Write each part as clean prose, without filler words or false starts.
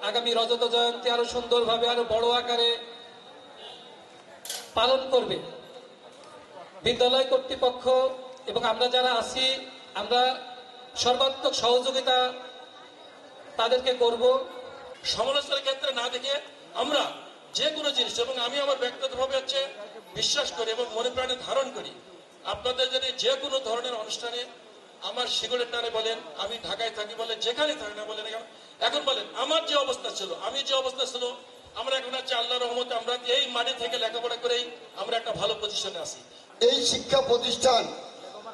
আগামী রজত জয়ন্তী আরো সুন্দরভাবে আরো বড় আকারে পালন করবে। বিদ্যালয় কর্তৃপক্ষ এবং আমরা যারা আছি আমরা সর্বাত্মক সহযোগিতা তাদেরকে করব। সমালোচনার ক্ষেত্রে না দেখে আমরা যে কোনো জিনিস, এবং আমি আমার ব্যক্তিগতভাবে বিশ্বাস করি এবং মনে প্রাণে ধারণ করি, আপনাদের যদি যে কোনো ধরনের অনুষ্ঠানে আমার শিকড়ের টানে বলেন, আমি ঢাকায় থাকি বলেন, যেখানে থাকি না বলেন, এখন বলেন আমার যে অবস্থা ছিল, আমি যে অবস্থা ছিল, আমরা এখন আল্লাহর রহমতে আমরা এই মাটি থেকে লেখাপড়া করেই আমরা একটা ভালো পজিশনে আছি। এই শিক্ষা প্রতিষ্ঠান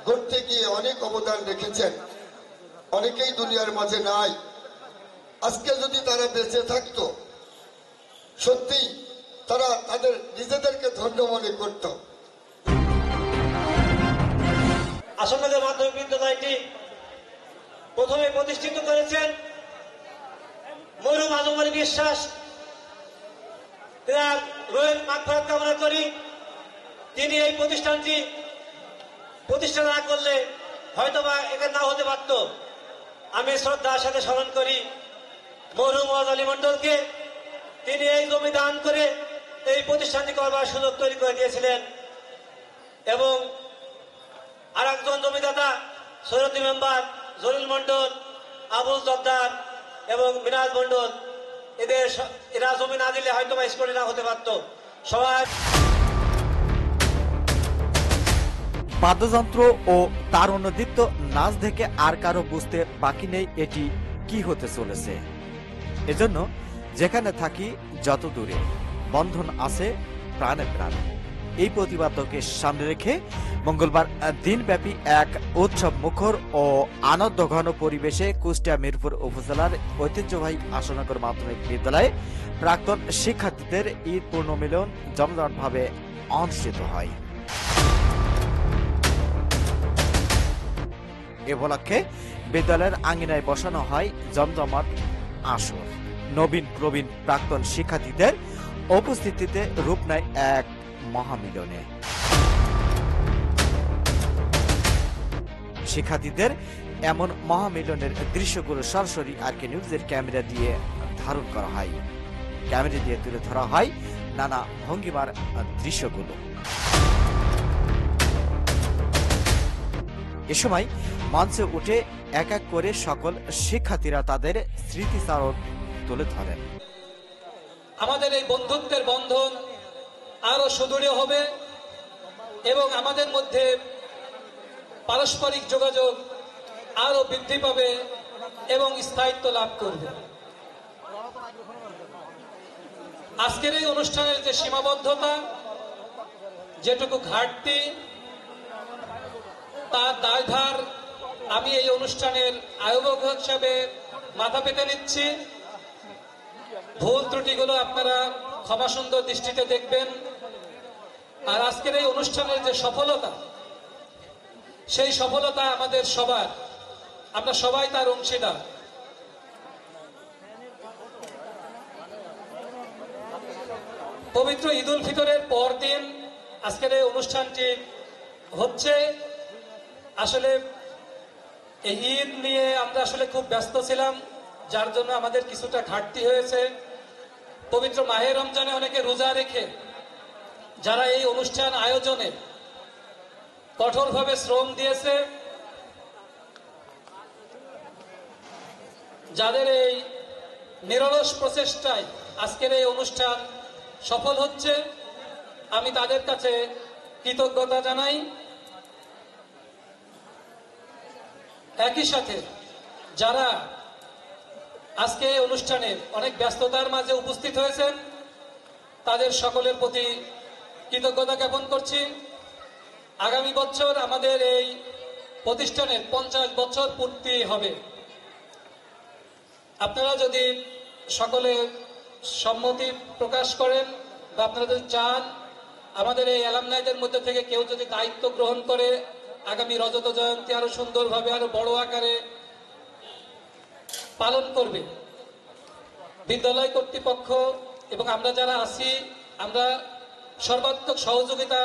গড়তে গিয়ে অনেক অবদান রেখেছেন, অনেকেই দুনিয়ার মাঝে নাই। আজকে যদি তারা বেঁচে থাকতো, সত্যি তারা তাদের নিজেদেরকে ধন্য মনে করত। আসনগর মাধ্যমিক বিদ্যালয়টি প্রথমে প্রতিষ্ঠিত করেছেন মরহুম আজম আলী বিশ্বাস। তার রোহের মাগফিরাত কামনা করি। তিনি এই প্রতিষ্ঠানটি প্রতিষ্ঠা না করলে হয়তোবা এটা না হতে পারত। আমি শ্রদ্ধার সাথে স্মরণ করি মরহুম ওয়াজ আলী মন্ডলকে। তিনি এই জমি দান করে এই প্রতিষ্ঠানটি করবার সুযোগ তৈরি করে দিয়েছিলেন, এবং আর একজন জমিদাতা সৈয়দী মেম্বার জলিল মন্ডল, আবুল জব্দার এবং মিরাজ মন্ডল, এরা জমি না দিলে হয়তো বা স্কুলে না হতে পারত। সবাই বাদ্যযন্ত্র ও তার অনুদীপ্ত নাচ দেখে আর কারো বুঝতে বাকি নেই এটি কি হতে চলেছে। এজন্য যেখানে থাকি যত দূরে বন্ধন আছে প্রাণে প্রাণে। এই প্রতিবাদকে সামনে রেখে মঙ্গলবার দিনব্যাপী এক উৎসব মুখর ও আনন্দঘন পরিবেশে কুষ্টিয়া মিরপুর উপজেলার ঐতিহ্যবাহী আসনগর মাধ্যমিক বিদ্যালয়ে প্রাক্তন শিক্ষার্থীদের ঈদ পূর্ণমিলন জমজমাটভাবে অনুষ্ঠিত হয়। এ উপলক্ষে বিদ্যালয়ের আঙিনায় বসানো হয় জমজমাট আসর। নবীন প্রবীণ প্রাক্তন শিক্ষার্থীদের উপস্থিতিতে রূপ নেয় এক মহামিলনে। শিক্ষার্থীদের এমন মহামিলনের দৃশ্যগুলো সরাসরি আরকে নিউজের ক্যামেরা দিয়ে ধারণ করা হয়। ক্যামেরা দিয়ে তুলে ধরা হয় নানা ভঙ্গিমার দৃশ্যগুলো। এ সময় মঞ্চে উঠে এক এক করে সকল শিক্ষার্থীরা তাদের স্মৃতিচারণ তুলে ধরেন। আমাদের এই বন্ধুত্বের বন্ধন আরো সুদৃঢ় হবে এবং আমাদের মধ্যে পারস্পরিক যোগাযোগ আরো বৃদ্ধি পাবে এবং স্থায়িত্ব লাভ করবে। আজকের এই অনুষ্ঠানের যে সীমাবদ্ধতা, যেটুকু ঘাটতি, তার দায়ভার আমি এই অনুষ্ঠানের আয়োজক হিসাবে মাথা পেতে নিচ্ছি। ভুল ত্রুটিগুলো আপনারা ক্ষমা সুন্দর দৃষ্টিতে দেখবেন। আর আজকের এই অনুষ্ঠানের যে সফলতা, সেই সফলতা আমাদের সবার, আমরা সবাই তার অংশীদার। পবিত্র ঈদ উল ফিতরের পরদিন আজকের এই অনুষ্ঠানটি হচ্ছে। আসলে এই ঈদ নিয়ে আমরা আসলে খুব ব্যস্ত ছিলাম, যার জন্য আমাদের কিছুটা ঘাটতি হয়েছে। পবিত্র মাহে রমজানে অনেকে রোজা রেখে যারা এই অনুষ্ঠান আয়োজনে কঠোরভাবে শ্রম দিয়েছে, যাদের এই নিরলস প্রচেষ্টায় আজকের এই অনুষ্ঠান সফল হচ্ছে, আমি তাদের কাছে কৃতজ্ঞতা জানাই। একই সাথে যারা আজকে এই অনুষ্ঠানে অনেক ব্যস্ততার মাঝে উপস্থিত হয়েছেন, তাদের সকলের প্রতি কৃতজ্ঞতা জ্ঞাপন করছি। আগামী বছর আমাদের এই প্রতিষ্ঠানের 50 বছর পূর্তি হবে। আপনারা যদি সকলে সম্মতি প্রকাশ করেন বা আপনারা যদি চান, আমাদের এই অ্যালামনাইদের মধ্যে থেকে কেউ যদি দায়িত্ব গ্রহণ করে আগামী রজত জয়ন্তী আরো সুন্দরভাবে আরো বড় আকারে পালন করবে, বিদ্যালয় কর্তৃপক্ষ এবং আমরা যারা আছি আমরা সর্বাত্মক সহযোগিতা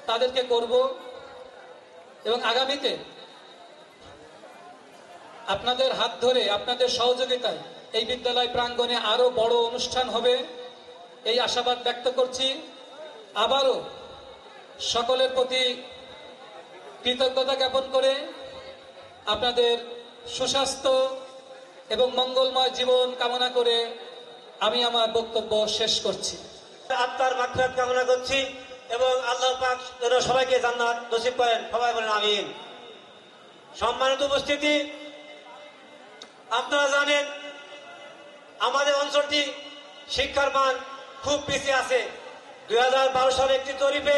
তাদেরকে করব। এবং আগামীতে আপনাদের হাত ধরে, আপনাদের সহযোগিতায় এই বিদ্যালয় প্রাঙ্গণে আরো বড় অনুষ্ঠান হবে এই আশাবাদ ব্যক্ত করছি। আবারও সকলের প্রতি কৃতজ্ঞতা জ্ঞাপন করে আপনাদের সুস্বাস্থ্য এবং মঙ্গলময় জীবন কামনা করে আমি আমার বক্তব্য শেষ করছি। আত্মার মাগফিরাত কামনা করছি এবং আল্লাহ পাক যেন সবাইকে জান্নাত নসিব করেন, সবাই বলেন আমিন। সম্মানিত উপস্থিতি, আপনারা জানেন আমাদের অঞ্চলটি শিক্ষার মান খুব পিছিয়ে আছে। 2012 সালে একটি জরিপে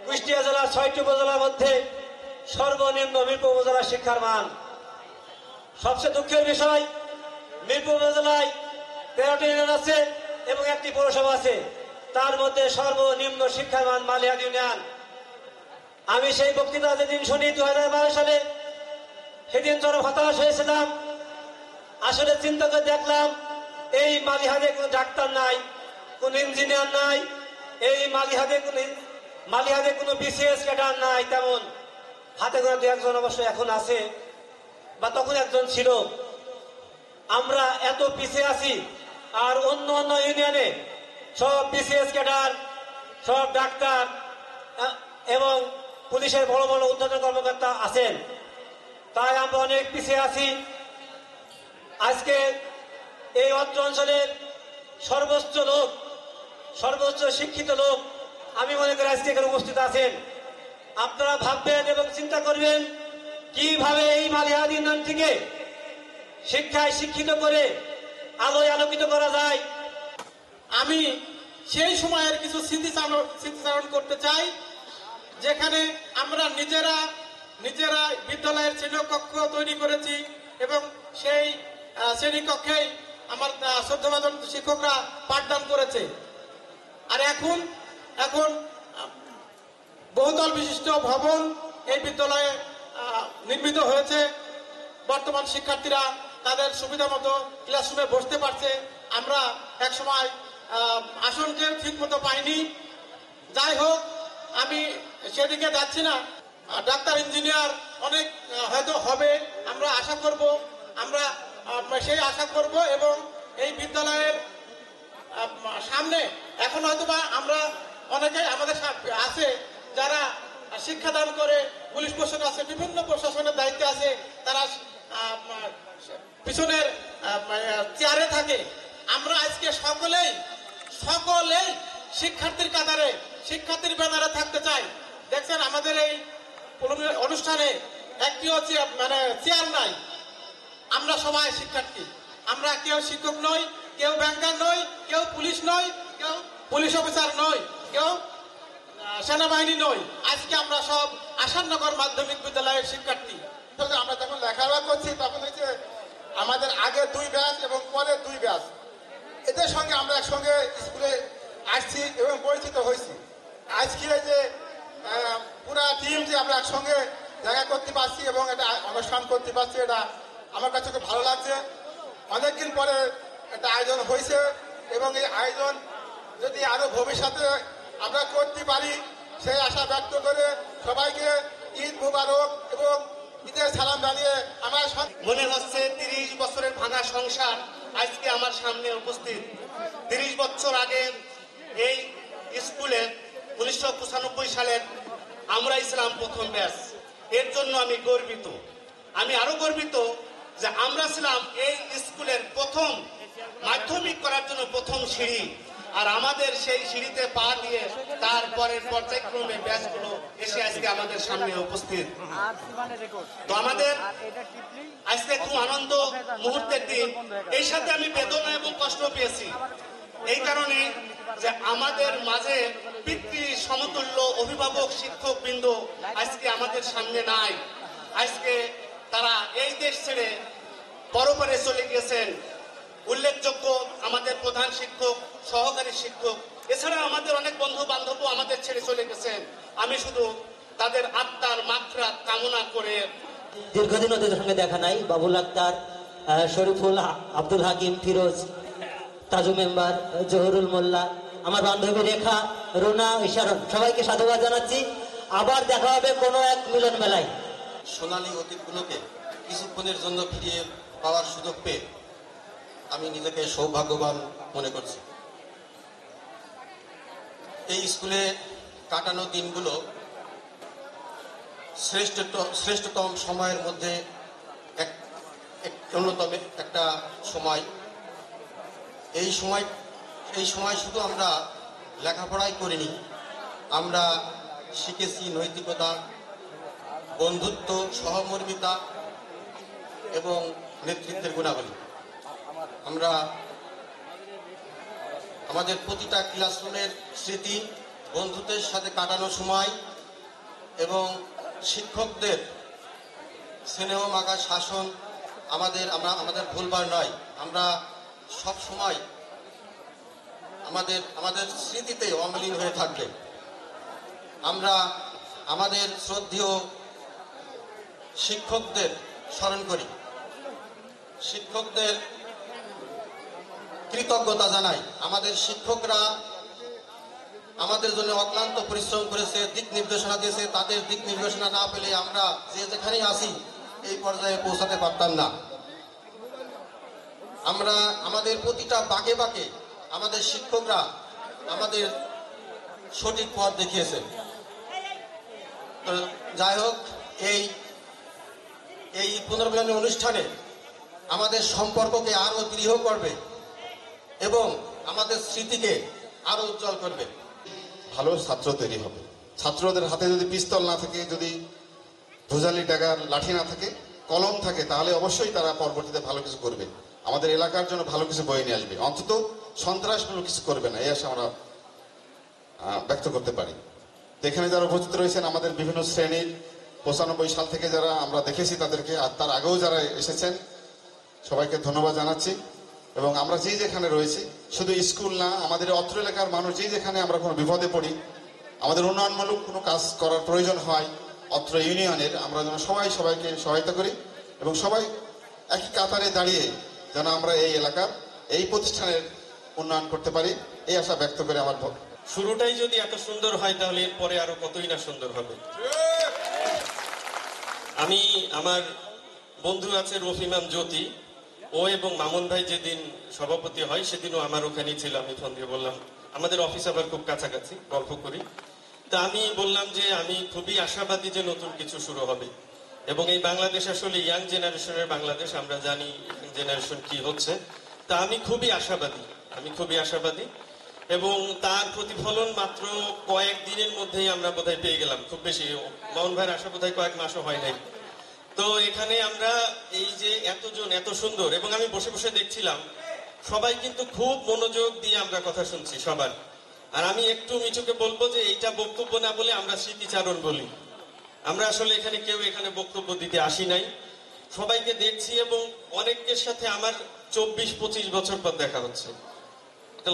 কুষ্টিয়া জেলার 6টি উপজেলার মধ্যে সর্বনিম্ন মিরপুর উপজেলার শিক্ষার মান। সবচেয়ে দুঃখের বিষয়, মিরপুর উপজেলায় 13টি ইউনিয়ন আছে এবং একটি পৌরসভা আছে, তার মধ্যে সর্বনিম্ন শিক্ষার মান মালিহাদ ইউনিয়ন। আমি সেই বক্তৃতা যেদিন শুনি 2012 সালে, সেদিন চরম হতাশ হয়েছিলাম। আসলে চিন্তা করে দেখলাম এই মালিহাদে কোনো ডাক্তার নাই, কোনো ইঞ্জিনিয়ার নাই, এই মালিহাদে কোনো বিসিএস ক্যাডার নাই, তেমন হাতে গোনা 2-1 অবশ্য এখন আছে বা তখন একজন ছিল। আমরা এত পিছিয়ে আছি, আর অন্য অন্য ইউনিয়নে সব বিসিএস ক্যাডার, সব ডাক্তার এবং পুলিশের বড় বড় ঊর্ধ্বতন কর্মকর্তা আছেন, তাই আমরা অনেক পিছিয়ে আছি। আজকে এই অত্র অঞ্চলের সর্বোচ্চ শিক্ষিত লোক আমি মনে করি আজকে এখানে উপস্থিত আছেন। আপনারা ভাববেন এবং চিন্তা করবেন কিভাবে এই মালিহাদ ইউনিয়নটিকে শিক্ষায় শিক্ষিত করে আলোয় আলোকিত করা যায়। আমি সেই সময়ের কিছু স্মৃতিচারণ করতে চাই, যেখানে আমরা নিজেরা বিদ্যালয়ের শ্রেণীকক্ষ তৈরি করেছি এবং সেই শ্রেণীকক্ষেই আমার শ্রদ্ধাভাজন শিক্ষকরা পাঠদান করেছে। আর এখন বহুতল বিশিষ্ট ভবন এই বিদ্যালয়ে নির্মিত হয়েছে। বর্তমান শিক্ষার্থীরা তাদের সুবিধা মতো ক্লাসরুমে বসতে পারছে। আমরা একসময় আসনকে ঠিক মতো পাইনি। যাই হোক, আমি সেদিকে যাচ্ছি না। ডাক্তার, ইঞ্জিনিয়ার অনেক হয়তো হবে, আমরা আশা করব, আমরা সেই আশা করব। এবং এই বিদ্যালয়ের সামনে এখন হয়তো বা আমরা অনেকেই আমাদের আছে যারা শিক্ষাদান করে, পুলিশ প্রশাসন আছে, বিভিন্ন প্রশাসনের দায়িত্বে আছে, তারা পিছনের চেয়ারে থাকে। আমরা আজকে সকলেই শিক্ষার্থীর কাতারে, শিক্ষার্থীর ব্যানারে থাকতে চাই। দেখছেন আমাদের এই অনুষ্ঠানে একটিও চেয়ার নাই। আমরা সবাই শিক্ষার্থী, আমরা কেউ শিক্ষক নই, কেউ ব্যাংকার নই, কেউ পুলিশ নই, কেউ পুলিশ অফিসার নই, কেউ সেনাবাহিনী নই। আজকে আমরা সব আসাননগর মাধ্যমিক বিদ্যালয়ের শিক্ষার্থী। আমরা যখন লেখাপড়া করছি তখন হচ্ছে আমাদের আগে 2 ব্যাচ এবং পরে 2 ব্যাচ, এদের সঙ্গে আমরা একসঙ্গে স্কুলে আসছি এবং পরিচিত হয়েছি। আজকে যে পুরা টিম যে আমরা একসঙ্গে দেখা করতে পারছি এবং এটা অনুষ্ঠান করতে পারছি, এটা আমার কাছে খুব ভালো লাগছে। অনেকদিন পরে একটা আয়োজন হয়েছে এবং এই আয়োজন যদি আরো ভবিষ্যতে আমরা করতে পারি সেই আশা ব্যক্ত করে সবাইকে ঈদ মুবারক এবং ঈদের সালাম জানিয়ে আমার মনে হচ্ছে 30 বছরের ভাঙা সংসার আজকে আমার সামনে উপস্থিত। 30 বছর আগে এই স্কুলে 1995 সালের আমরা ইসলাম প্রথম ব্যাচ। এর জন্য আমি গর্বিত। আমি আরো গর্বিত যে আমরা ছিলাম এই স্কুলের প্রথম মাধ্যমিক করার জন্য প্রথম সিঁড়ি, আর আমাদের সেই সিঁড়িতে পা দিয়ে তারপরের পর্যায়ক্রমে ব্যাচগুলো এসে আজকে আমাদের সামনে উপস্থিত। তো আমাদের আজকে খুব আনন্দ মুহূর্তের দিন। এই সাথে আমি বেদনা এবং কষ্ট পেয়েছি এই কারণে যে আমাদের মাঝে পিতৃ সমতুল্য অভিভাবক শিক্ষক বৃন্দ আজকে আমাদের সামনে নাই। আজকে তারা এই দেশ ছেড়ে পরপারে চলে গেছেন। উল্লেখযোগ্য আমাদের প্রধান শিক্ষক, সহকারী শিক্ষক, এছাড়া আমাদের অনেক বন্ধু বান্ধব আমাদের ছেড়ে চলে গেছেন। আমি শুধু তাদের আত্মার মাগফিরাত কামনা করে। দীর্ঘদিন ওদের সঙ্গে দেখা নাই। বাবুল আক্তার, শরীফুল, আব্দুল হাকিম, ফিরোজ, তাজু মেম্বার, জহুরুল মোল্লা, আমার বান্ধবী রেখা, রুনা, ইশারত, সবাইকে সাধুবাদ জানাচ্ছি। আবার দেখা হবে কোনো এক মিলন মেলায়। সোনালী অতীতগুলোকে কিছুক্ষণের জন্য ফিরিয়ে পাওয়ার সুযোগ পেয়ে আমি নিজেকে সৌভাগ্যবান মনে করছি। এই স্কুলে কাটানো দিনগুলো শ্রেষ্ঠতম সময়ের মধ্যে অন্যতম একটা সময়। এই সময় শুধু আমরা লেখাপড়াই করিনি, আমরা শিখেছি নৈতিকতা, বন্ধুত্ব, সহমর্মিতা এবং নেতৃত্বের গুণাবলী। আমরা আমাদের প্রতিটা ক্লাসরুমের স্মৃতি, বন্ধুদের সাথে কাটানো সময় এবং শিক্ষকদের স্নেহ মাখা শাসন আমাদের ভুলবার নয়। আমরা সব সময় আমাদের স্মৃতিতে অমলিন হয়ে থাকবে। আমরা আমাদের শ্রদ্ধেয় শিক্ষকদের স্মরণ করি, শিক্ষকদের কৃতজ্ঞতা জানাই। আমাদের শিক্ষকরা আমাদের জন্য অক্লান্ত পরিশ্রম করেছে, দিক নির্দেশনা দিয়েছে। তাদের দিক নির্দেশনা না পেলে আমরা যে যেখানেই আসি এই পর্যায়ে পৌঁছাতে পারতাম না। আমরা আমাদের প্রতিটা বাঁকে বাঁকে আমাদের শিক্ষকরা আমাদের সঠিক পথ দেখিয়েছে। তো যাই হোক, এই পুনর্মিলনী অনুষ্ঠানে আমাদের সম্পর্ককে আরো দৃঢ় করবে এবং আমাদের স্মৃতিকে আরো উজ্জ্বল করবে। ভালো ছাত্র তৈরি হবে। ছাত্রদের হাতে যদি পিস্তল না থাকে, যদি ভুজালি ডাগার লাঠি না থাকে, কলম থাকে, তাহলে অবশ্যই তারা পরবর্তীতে ভালো কিছু করবে, আমাদের এলাকার জন্য ভালো কিছু বয়ে নিয়ে আসবে। অন্তত সন্ত্রাসমূলক কিছু করবে না, এই আশা আমরা ব্যক্ত করতে পারি। এখানে যারা উপস্থিত রয়েছেন আমাদের বিভিন্ন শ্রেণীর 95 সাল থেকে যারা আমরা দেখেছি তাদেরকে, আর তার আগেও যারা এসেছেন, সবাইকে ধন্যবাদ জানাচ্ছি। এবং আমরা যে যেখানে রয়েছি, শুধু স্কুল না, আমাদের অত্র এলাকার মানুষ যে যেখানে আমরা কোনো বিপদে পড়ি, আমাদের উন্নয়নমূলক কোনো কাজ করার প্রয়োজন হয় অত্র ইউনিয়নের, আমরা যেন সবাইকে সহায়তা করি এবং সবাই একই কাতারে দাঁড়িয়ে যেন আমরা এই এলাকার এই প্রতিষ্ঠানের উন্নয়ন করতে পারি, এই আশা ব্যক্ত করে আমার শুরুটাই যদি এত সুন্দর হয় তাহলে এরপরে আরো কতই না সুন্দর হবে। আমি আমার বন্ধু আছে রফিমান জ্যোতি, ও এবং মামুন ভাই যেদিন সভাপতি হয় সেদিনও আমার ওখানেই ছিল। আমি ফোন দিয়ে বললাম, আমাদের অফিস আবার খুব কাছাকাছি, গল্প করি। তা আমি বললাম যে আমি খুবই আশাবাদী যে নতুন কিছু শুরু হবে এবং এই বাংলাদেশ আসলে ইয়াং জেনারেশনের বাংলাদেশ, আমরা জানি জেনারেশন কি হচ্ছে। তা আমি খুবই আশাবাদী এবং তার প্রতিফলন মাত্র কয়েক দিনের মধ্যেই আমরা বোধহয় পেয়ে গেলাম। খুব বেশি মামুন ভাইয়ের আশা বোধহয় কয়েক মাসও হয় নাই। তো এখানে আমরা এই যে এতজন এত সুন্দর, এবং আমি বসে বসে দেখছিলাম সবাই কিন্তু খুব মনোযোগ দিয়ে আমরা কথা শুনছি সবার। আর আমি একটু মিঠুকে বলবো যে এইটা বক্তব্য না বলে আমরা স্মৃতিচারণ বলি। আমরা আসলে এখানে কেউ বক্তব্য দিতে আসি নাই, সবাইকে দেখছি এবং অনেকের সাথে আমার 24-25 বছর পর দেখা হচ্ছে।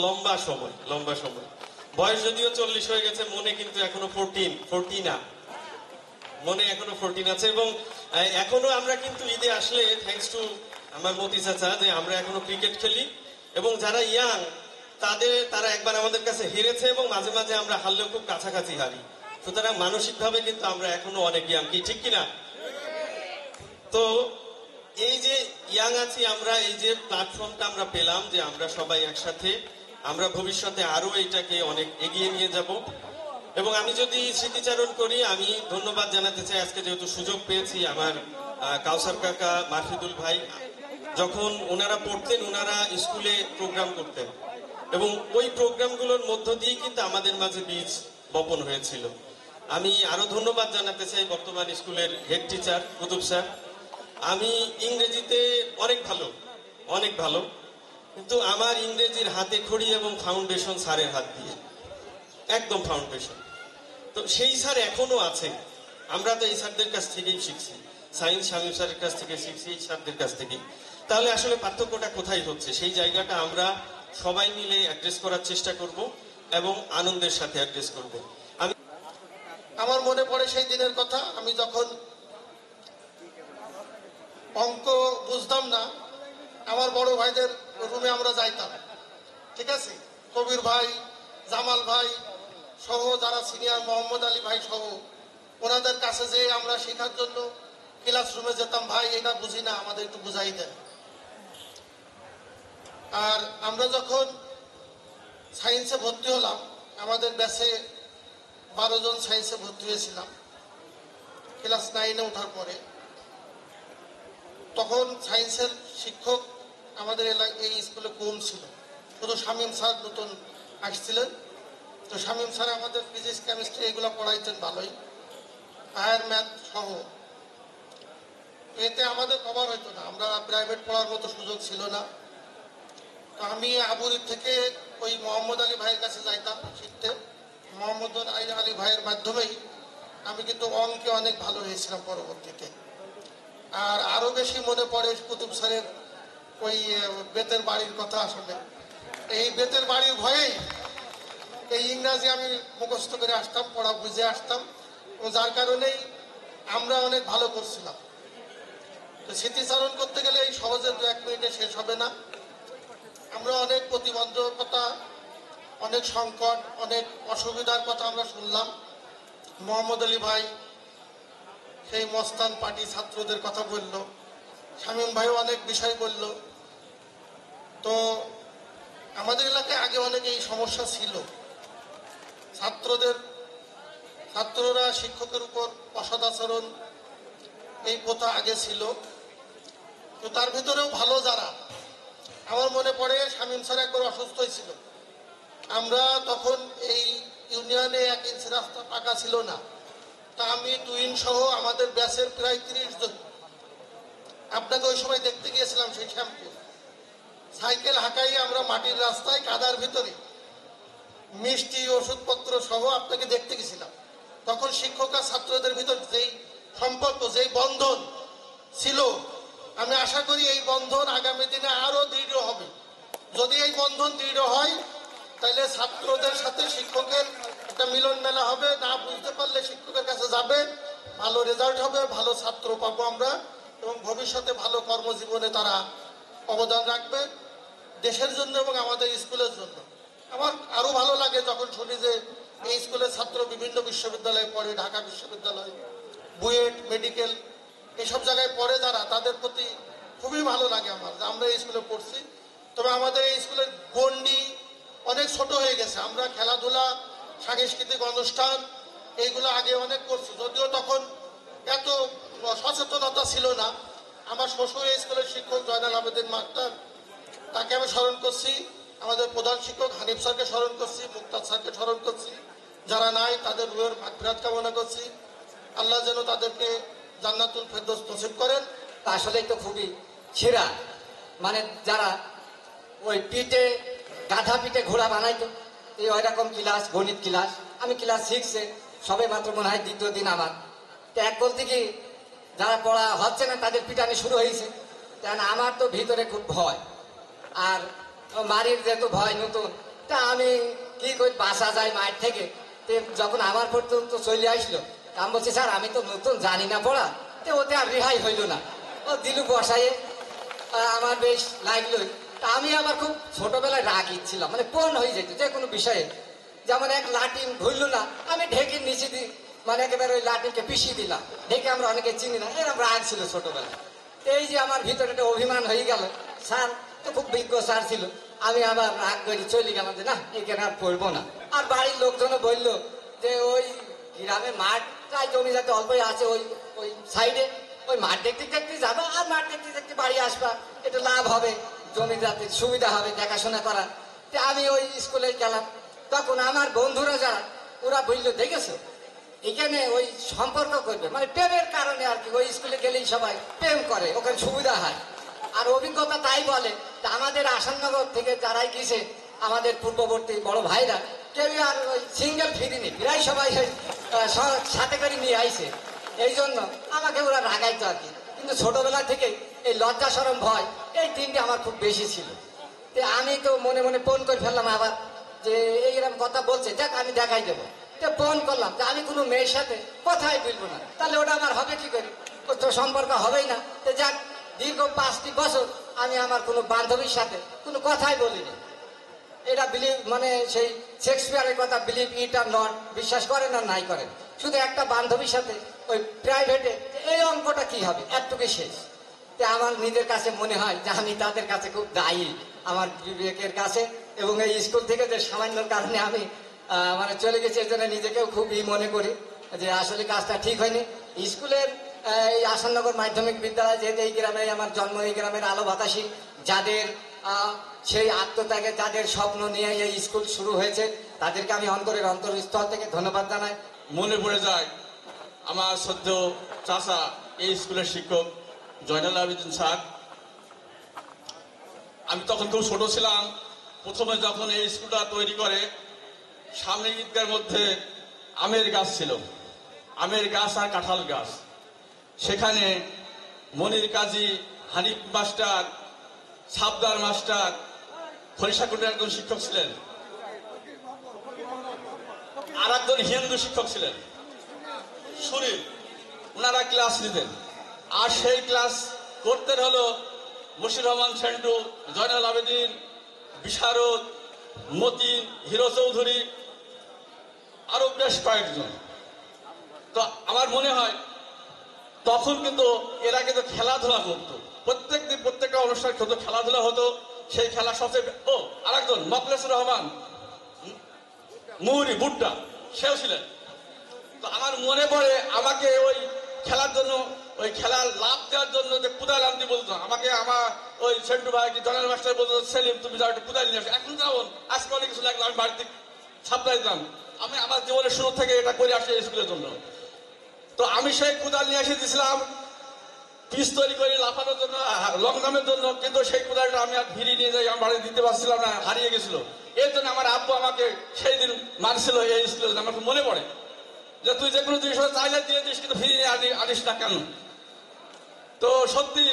লম্বা সময়। বয়স যদিও 40 হয়ে গেছে, মনে কিন্তু এখনো 14 না, মনে এখনো 14 আছে। এবং এখনো আমরা কিন্তু ঈদে আসলে থ্যাঙ্কস টু আমার মতি চাচা যে আমরা এখনো ক্রিকেট খেলি এবং যারা ইয়াং তারা একবার আমাদের কাছে হেরেছে এবং মাঝে মাঝে আমরা হারলেও খুব কাছাকাছি হারি। সুতরাং মানসিকভাবে কিন্তু আমরা এখনো অনেক ইয়াং, কি ঠিক কিনা? তো এই যে ইয়াং আছি আমরা, এই যে প্ল্যাটফর্মটা আমরা পেলাম যে আমরা সবাই একসাথে, আমরা ভবিষ্যতে আরো এটাকে অনেক এগিয়ে নিয়ে যাব। এবং আমি যদি স্মৃতিচারণ করি, আমি ধন্যবাদ জানাতে চাই আজকে যেহেতু সুযোগ পেয়েছি আমার কাউসার কাকা, মারফিদুল ভাই, যখন ওনারা পড়তেন ওনারা স্কুলে প্রোগ্রাম করতেন এবং ওই প্রোগ্রামগুলোর মধ্য দিয়ে কিন্তু আমাদের মাঝে বীজ বপন হয়েছিল। আমি আরো ধন্যবাদ জানাতে চাই বর্তমান স্কুলের হেড টিচার কুতুব স্যার। আমি ইংরেজিতে অনেক ভালো, কিন্তু আমার ইংরেজির হাতে খড়ি এবং ফাউন্ডেশন স্যারের হাত দিয়ে, একদম ফাউন্ডেশন। তো সেই স্যার এখনো আছে, আমরা তো এই স্যারদের কাছ থেকেই শিখছি, সায়েন্স শামীম স্যারের কাছ থেকে শিখছি, এই স্যারদের কাছ থেকেই। তাহলে আসলে পার্থক্যটা কোথায় হচ্ছে, সেই জায়গাটা আমরা সবাই মিলে অ্যাড্রেস করার চেষ্টা করব এবং আনন্দের সাথে অ্যাড্রেস করব। আমার মনে পড়ে সেই দিনের কথা, আমি যখন অঙ্ক বুঝতাম না, আমার বড় ভাইদের রুমে আমরা যাইতাম, ঠিক আছে, কবির ভাই, জামাল ভাই সহ যারা সিনিয়র, মোহাম্মদ আলী ভাই সহ, ওনাদের কাছে যে আমরা শেখার জন্য ক্লাসরুমে যেতাম, ভাই এটা বুঝি না, আমাদের একটু বুঝাই দেন। আর আমরা যখন সায়েন্সে ভর্তি হলাম, আমাদের ব্যাচে 12 জন সায়েন্সে ভর্তি হয়েছিলাম ক্লাস 9-এ ওঠার পরে। তখন সায়েন্সের শিক্ষক আমাদের এই স্কুলে কম ছিল, শুধু শামীম স্যার নতুন আসছিলেন। তো শামীম স্যার আমাদের ফিজিক্স কেমিস্ট্রি এগুলো পড়াইতেন ভালোই, হায়ার ম্যাথ সহ। এতে আমাদের কভার হইতো না, আমরা প্রাইভেট পড়ার মতো সুযোগ ছিল না। তো আমি আবুরির থেকে ওই মোহাম্মদ আলী ভাইয়ের কাছে যাইতাম শিখতে। মোহাম্মদ আলী ভাইয়ের মাধ্যমেই আমি কিন্তু অঙ্কে অনেক ভালো হয়েছিলাম পরবর্তীতে। আর আরও বেশি মনে পড়ে কুতুব স্যারের ওই বেতের বাড়ির কথা। আসলে এই বেতের বাড়ির ভয়েই এই ইংরাজি আমি মুখস্থ করে আসতাম, পড়া বুঝে আসতাম, যার কারণেই আমরা অনেক ভালো করছিলাম। তো স্মৃতিচারণ করতে গেলে এই সহজে 2-1 মিনিটে শেষ হবে না। আমরা অনেক প্রতিবন্ধকতা, অনেক সংকট, অনেক অসুবিধার কথা আমরা শুনলাম। মোহাম্মদ আলী ভাই সেই মস্তান পার্টি ছাত্রদের কথা বলল, শামীম ভাইও অনেক বিষয় বলল। তো আমাদের এলাকায় আগে অনেক এই সমস্যা ছিল, ছাত্ররা শিক্ষকের উপর অসদাচরণ, এই প্রথা আগে ছিল। তো তার ভিতরেও ভালো যারা, আমার মনে পড়ে শামীম স্যার একবার অসুস্থ হয়েছিল। আমরা তখন এই ইউনিয়নে 1 ইঞ্চি রাস্তা পাকা ছিল না। তা আমি টুইন সহ আমাদের ব্যাচের প্রায় 30 জন, আপনাকে ওই সময় দেখতে গিয়েছিলাম সেই শ্যামপুর, সাইকেল হাঁকাই আমরা মাটির রাস্তায় কাদার ভিতরে মিষ্টি ওষুধপত্র সহ আপনাকে দেখতে গেছিলাম। তখন শিক্ষক আর ছাত্রদের ভিতর যেই সম্পর্ক, যেই বন্ধন ছিল, আমি আশা করি এই বন্ধন আগামী দিনে আরো দৃঢ় হবে। যদি এই বন্ধন দৃঢ় হয় তাহলে ছাত্রদের সাথে শিক্ষকের একটা মিলন মেলা হবে, না বুঝতে পারলে শিক্ষকের কাছে যাবে, ভালো রেজাল্ট হবে, ভালো ছাত্র পাবো আমরা, এবং ভবিষ্যতে ভালো কর্মজীবনে তারা অবদান রাখবে দেশের জন্য এবং আমাদের স্কুলের জন্য। আমার আরো ভালো লাগে যখন শুনি যে এই স্কুলের ছাত্র বিভিন্ন বিশ্ববিদ্যালয়ে পড়ে, ঢাকা বিশ্ববিদ্যালয়, বুয়েট, মেডিকেল, এইসব জায়গায় পড়ে যারা, তাদের প্রতি খুবই ভালো লাগে আমার যে আমরা এই স্কুলে পড়ছি। তবে আমাদের এই স্কুলের গণ্ডি অনেক ছোট হয়ে গেছে। আমরা খেলাধুলা, সাংস্কৃতিক অনুষ্ঠান এইগুলো আগে অনেক করছি, যদিও তখন এত সচেতনতা ছিল না। আমার শ্বশুর এই স্কুলের শিক্ষক জয়নাল আবেদিন মাস্টার, তাকে আমি স্মরণ করছি। আমাদের প্রধান শিক্ষক হানিফ স্যারকে স্মরণ করছি, মুক্তার স্যারকে স্মরণ করছি। যারা নাই তাদের রুহের মাগফিরাত কামনা করছি। আল্লাহ যেন তাদেরকে জান্নাতুল ফেরদৌস নসিব করেন। আসলেই তো খুবই সেরা, মানে যারা ওই পিঠে গাধা পিঠে ঘোড়া বানাইতো, এই ওই রকম ক্লাস, গণিত ক্লাস। আমি ক্লাস 6-এ, সবে মাত্র মনে হয় 2য় দিন আমার। তো এক বলতে কি যারা পড়া হচ্ছে না তাদের পিটানি শুরু হয়েছে। কারণ আমার তো ভিতরে খুব ভয়, আর মারির যেহেতু ভয় নতুন, তা আমি কি করি বাসা যাই মায়ের থেকে। তো যখন আমার পর্যন্ত চলে আসলো, আমি বলছি স্যার আমি তো নতুন জানি না পড়া, তো ওতে আর রেহাই হইল না। ও দিলু বসায়ে আমার বেশ লাগলো। তা আমি আবার খুব ছোটবেলায় রাগী ছিলাম, মানে পণ হয়ে যেত যে কোনো বিষয়ে। যেমন এক লাঠি ধরল না, আমি ঢেকে নিচে দিই, মানে একেবারে ওই লাঠিকে পিছিয়ে দিলাম। ঢেকে আমরা অনেকে চিনি না, এরকম রাগ ছিল ছোটবেলায়। এই যে আমার ভিতরে একটা অভিমান হয়ে গেল। স্যার তো খুব বিজ্ঞ স্যার ছিল, আমি আবার রাগ করে চলে গেলাম যে না এখানে আর পড়বো না। আর বাড়ির লোকজনও বললো যে ওই গ্রামে মাঠ প্রায় জমি যাতে অল্পই আছে, ওই ওই সাইডে ওই মাঠ দেখতে দেখতে যাবো, আর মাঠ দেখতে দেখতে বাড়ি আসবা, একটু লাভ হবে, জমি যাতে সুবিধা হবে দেখাশোনা করা। তো আমি ওই স্কুলে গেলাম। তখন আমার বন্ধুরা যারা, ওরা বললো দেখেছো এখানে ওই সম্পর্ক করবে, মানে প্রেমের কারণে আর কি। ওই স্কুলে গেলেই সবাই প্রেম করে, ওখানে সুবিধা হয়। আর অভিজ্ঞতা তাই বলে, আমাদের আসাননগর থেকে যারাই গেছে, আমাদের পূর্ববর্তী বড় ভাইরা, কেউ আর ওই সিঙ্গেল ফিরিনি, প্রায় সবাই সাথে করে নিয়ে আইছে। এই জন্য আমাকে ওরা রাগাইতো আর কি। কিন্তু ছোটবেলা থেকে এই লজ্জা শরম ভয় এই 3টে আমার খুব বেশি ছিল। তো আমি তো মনে মনে ফোন করে ফেললাম আবার যে এইরকম কথা বলছে, যাক আমি দেখাই দেবো। তো ফোন করলাম যে আমি কোনো মেয়ের সাথে কথাই বলবো না, তাহলে ওটা আমার হবে কি করে, ও তো সম্পর্ক হবেই না। তো যাক দীর্ঘ 5টি বছর আমি আমার কোনো বান্ধবীর সাথে কোনো কথাই বলিনি। এটা বিলিভ, মানে সেই শেক্সপিয়ারের কথা, বিলিভ ইট আর নট, বিশ্বাস করেন আর নাই করেন। শুধু একটা বান্ধবীর সাথে ওই প্রাইভেটে এই অঙ্কটা কি হবে, এতটুকু শেষ। তো আমার নিজের কাছে মনে হয় যে আমি তাদের কাছে খুব দায়ী। আমার বিবেকের কাছে, এবং এই স্কুল থেকে যে সামান্য কারণে আমি মানে চলে গেছি, এই জন্য নিজেকেও খুবই মনে করি যে আসলে কাজটা ঠিক হয়নি। স্কুলের এই আসাননগর মাধ্যমিক বিদ্যালয়, যেহেতু এই গ্রামে আমার জন্ম, এই গ্রামের আলো বাতাসী, যাদের সেই আত্মত্যাগে, যাদের স্বপ্ন নিয়ে এই স্কুল শুরু হয়েছে, তাদেরকে আমি অন্তরের অন্তরস্থল থেকে ধন্যবাদ জানাই। মনে পড়ে যায় আমার শ্রদ্ধেয় চাচা এই স্কুলের শিক্ষক জয়নাল আবেদিন স্যার। আমি তখন খুব ছোট ছিলাম। প্রথমে যখন এই স্কুলটা তৈরি করে, সামনে ঈদগার মধ্যে আমের গাছ ছিল, আমের গাছ আর কাঁঠাল গাছ। সেখানে মনির কাজী, হানিফ মাস্টার, সাবদার মাস্টার, খরিশাকুটের একজন শিক্ষক ছিলেন, আর একজন হিন্দু শিক্ষক ছিলেন সুনীল, ওনারা ক্লাস নিতেন। আর সেই ক্লাস করতেন হলো মুশির রহমান সেন্টু, জয়নাল আবেদিন, বিশারদ, মতিন, হিরো চৌধুরী, আরো বেশ কয়েকজন। তো আমার মনে হয় তখন কিন্তু এরা কিন্তু খেলাধুলা করতো, প্রত্যেক দিন প্রত্যেকটা অনুষ্ঠান কিন্তু খেলাধুলা হতো। সেই খেলা সবচেয়ে আরেকজন মকলেসুর রহমান মুহুরি বুট্টা, সেও ছিলেন। তো আমার মনে পড়ে আমাকে ওই খেলার জন্য, ওই খেলার লাভ দেওয়ার জন্য যে কুদাল আনতে বলতো আমাকে, আমার ওই সেন্টু ভাই কি জনাল মাস্টার বলতো, সেলিম তুমি যাও একটু কুদাল নিয়ে আসো। এখন যেমন আজকে অনেক কিছু লাগলো, আমি বাড়িতে সাপ্লাই দিতাম। আমি আমার জীবনের শুরু থেকে এটা করে আসি স্কুলের জন্য। তো আমি সেই কুদাল নিয়ে এসে দিয়েছিলাম পিস তৈরি করে লাফানোর জন্য, লং জাম্পের জন্য, কিন্তু সেই কুদালটা আমি আর ফিরিয়ে নিয়ে যাই, আমার বাড়ি দিতে পারছিলাম না, হারিয়ে গেছিল। এর জন্য আমার আব্বু আমাকে সেই দিন মারছিল এই স্কুলে। আমার খুব মনে পড়ে যে তুই যে কোনো জিনিস চাইলে দিয়ে দিস, কিন্তু ফিরিয়ে আনিস না কেন। তো সত্যি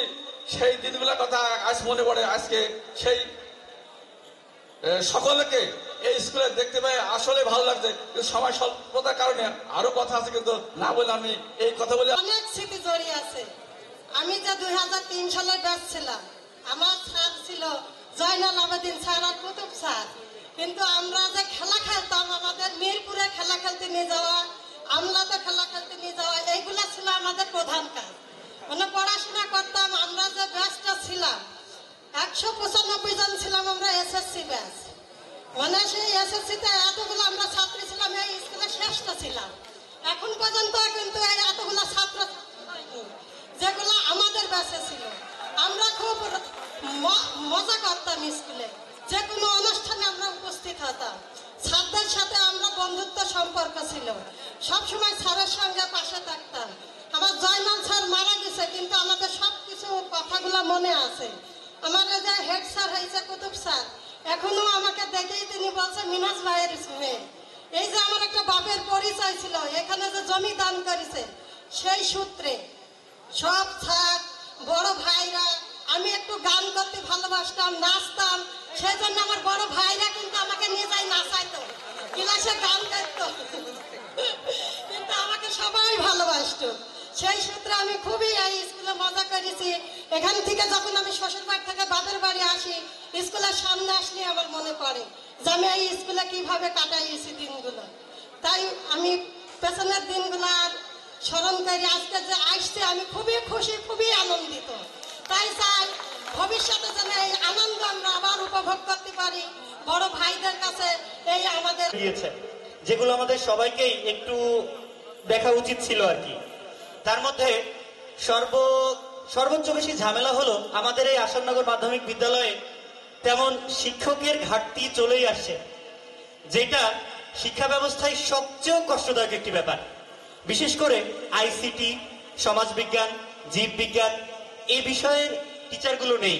সেই দিনগুলোর কথা আজ মনে পড়ে। আজকে সেই সকলকে এই স্কুলে দেখতে পাই, আসলে ভালো লাগছে। কিন্তু সময় স্বল্পতার কারণে আরো কথা আছে, কিন্তু না বলে আমি এই কথা বলে অনেক স্মৃতি জড়িয়ে আছে। আমি যে 2003 সালে ব্যাচ ছিলাম, আমার স্যার ছিল জয়নাল আবেদিন স্যার আর কুতুব স্যার। কিন্তু আমরা যে খেলা খেলতাম, আমাদের মিরপুরে খেলা খেলতে নিয়ে যাওয়া, আমলাতে খেলা খেলতে নিয়ে যাওয়া, এইগুলা ছিল আমাদের প্রধান কাজ। মানে পড়াশোনা করতাম। আমরা যে ব্যাচটা ছিলাম 195 জন ছিলাম আমরা, এসএসসি ব্যাচ। মানে সেই এসএসসিতে এতগুলো আমরা ছাত্রী ছিলাম, এই স্কুলে শ্রেষ্ঠ ছিলাম। এখন পর্যন্ত কিন্তু এই এতগুলো ছাত্র যেগুলো আমাদের ব্যাচে ছিল। আমরা খুব মজা করতাম স্কুলে, যে কোনো অনুষ্ঠানে আমরা উপস্থিত হতাম। স্যারদের সাথে আমরা বন্ধুত্ব সম্পর্ক ছিল, সবসময় স্যারের সঙ্গে পাশে থাকতাম। আমার জয়নাল স্যার মারা গেছে, কিন্তু আমাদের সবকিছু কথাগুলো মনে আছে। আমাদের যে হেড স্যার হয়েছে কুতুব স্যার, এখনো আমাকে দেখেই তিনি বলছে মিনাজ ভাইয়ের মেয়ে। এই যে আমার একটা বাপের পরিচয় ছিল, এখানে যে জমি দান করেছে, সেই সূত্রে সব স্যার, বড় ভাইরা, আমি একটু গান করতে ভালোবাসতাম, নাচতাম, সেই জন্য আমার বড় ভাইরা কিন্তু আমাকে নিয়ে যাই নাচাইতো, ক্লাসে গান করতো, কিন্তু আমাকে সবাই ভালোবাসতো। সেই সূত্রে আমি খুবই এই স্কুলে মজা করেছি। এখান থেকে যখন আমি শ্বশুর বাড়ি থেকে বাপের বাড়ি আসি, স্কুলের সামনে আসলে আমার মনে পড়ে যে আমি এই স্কুলে কিভাবে কাটাইছি দিনগুলো। তাই আমি পেছনের দিনগুলো আর স্মরণ করি। আজকে যে আসছে আমি খুবই খুশি, খুবই আনন্দিত। তাই চাই ভবিষ্যতে যেন এই আনন্দ আমরা আবার উপভোগ করতে পারি। বড় ভাইদের কাছে এই আমাদের দিয়েছে, যেগুলো আমাদের সবাইকেই একটু দেখা উচিত ছিল আর কি। তার মধ্যে সর্বোচ্চ বেশি ঝামেলা হলো আমাদের এই আসাননগর মাধ্যমিক বিদ্যালয়ে তেমন শিক্ষকের ঘাটতি চলেই আসছে, যেটা শিক্ষা ব্যবস্থায় সবচেয়ে কষ্টদায়ক একটি ব্যাপার। বিশেষ করে আইসিটি, সমাজবিজ্ঞান, জীববিজ্ঞান এই বিষয়ের টিচারগুলো নেই।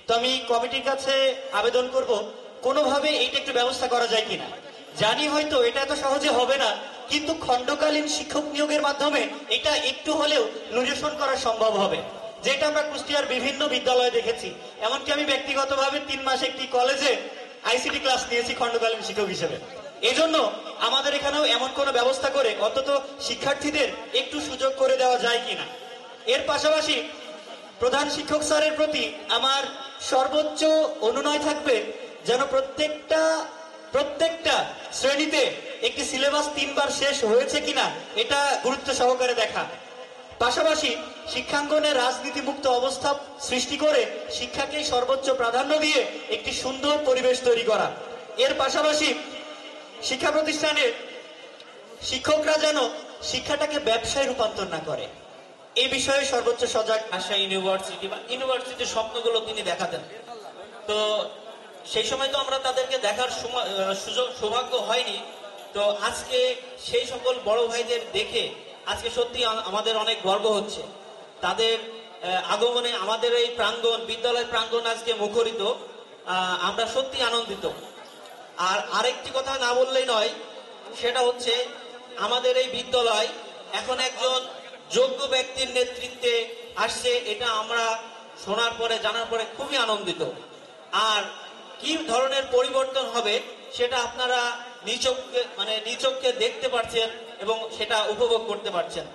তো আমি কমিটির কাছে আবেদন করব কোনোভাবে এইটা একটু ব্যবস্থা করা যায় কিনা। জানি হয়তো এটা এত সহজে হবে না, কিন্তু খণ্ডকালীন শিক্ষক নিয়োগের মাধ্যমে এটা একটু হলেও নিরসন করা সম্ভব হবে, যেটা আমরা কুষ্টিয়ার বিভিন্ন বিদ্যালয়ে দেখেছি। এমনকি আমি ব্যক্তিগতভাবে 3 মাস একটি কলেজে আইসিটি ক্লাস নিয়েছি খণ্ডকালীন শিক্ষক হিসেবে। এজন্য আমাদের এখানেও এমন কোনো ব্যবস্থা করে অন্তত শিক্ষার্থীদের একটু সুযোগ করে দেওয়া যায় কিনা। এর পাশাপাশি প্রধান শিক্ষক স্যারের প্রতি আমার সর্বোচ্চ অনুনয় থাকবে যেন প্রত্যেকটা শ্রেণীতে একটি সিলেবাস 3 বার শেষ হয়েছে কিনা এটা গুরুত্ব সহকারে দেখা। পাশাপাশি শিক্ষাঙ্গনে রাজনীতিমুক্ত অবস্থা সৃষ্টি করে শিক্ষাকে সর্বোচ্চ প্রাধান্য দিয়ে একটি সুন্দর পরিবেশ তৈরি করা। এর পাশাপাশি শিক্ষা প্রতিষ্ঠানে শিক্ষকরা যেন শিক্ষাটাকে ব্যবসায় রূপান্তর না করে, এই বিষয়ে সর্বোচ্চ সজাগ। রাজশাহী ইউনিভার্সিটি বা ইউনিভার্সিটির স্বপ্নগুলো তিনি দেখাতেন। তো সেই সময় তো আমরা তাদেরকে দেখার সুযোগ সৌভাগ্য হয়নি। তো আজকে সেই সকল বড় ভাইদের দেখে আজকে সত্যি আমাদের অনেক গর্ব হচ্ছে। তাদের আগমনে আমাদের এই প্রাঙ্গণ, বিদ্যালয় প্রাঙ্গণ আজকে মুখরিত। আমরা সত্যি আনন্দিত। আর আরেকটি কথা না বললেই নয়, সেটা হচ্ছে আমাদের এই বিদ্যালয় এখন একজন যোগ্য ব্যক্তির নেতৃত্বে আসছে। এটা আমরা শোনার পরে, জানার পরে খুবই আনন্দিত। আর কি ধরনের পরিবর্তন হবে সেটা আপনারা নিচকে দেখতে পাচ্ছেন এবং সেটা উপভোগ করতে পারছেন।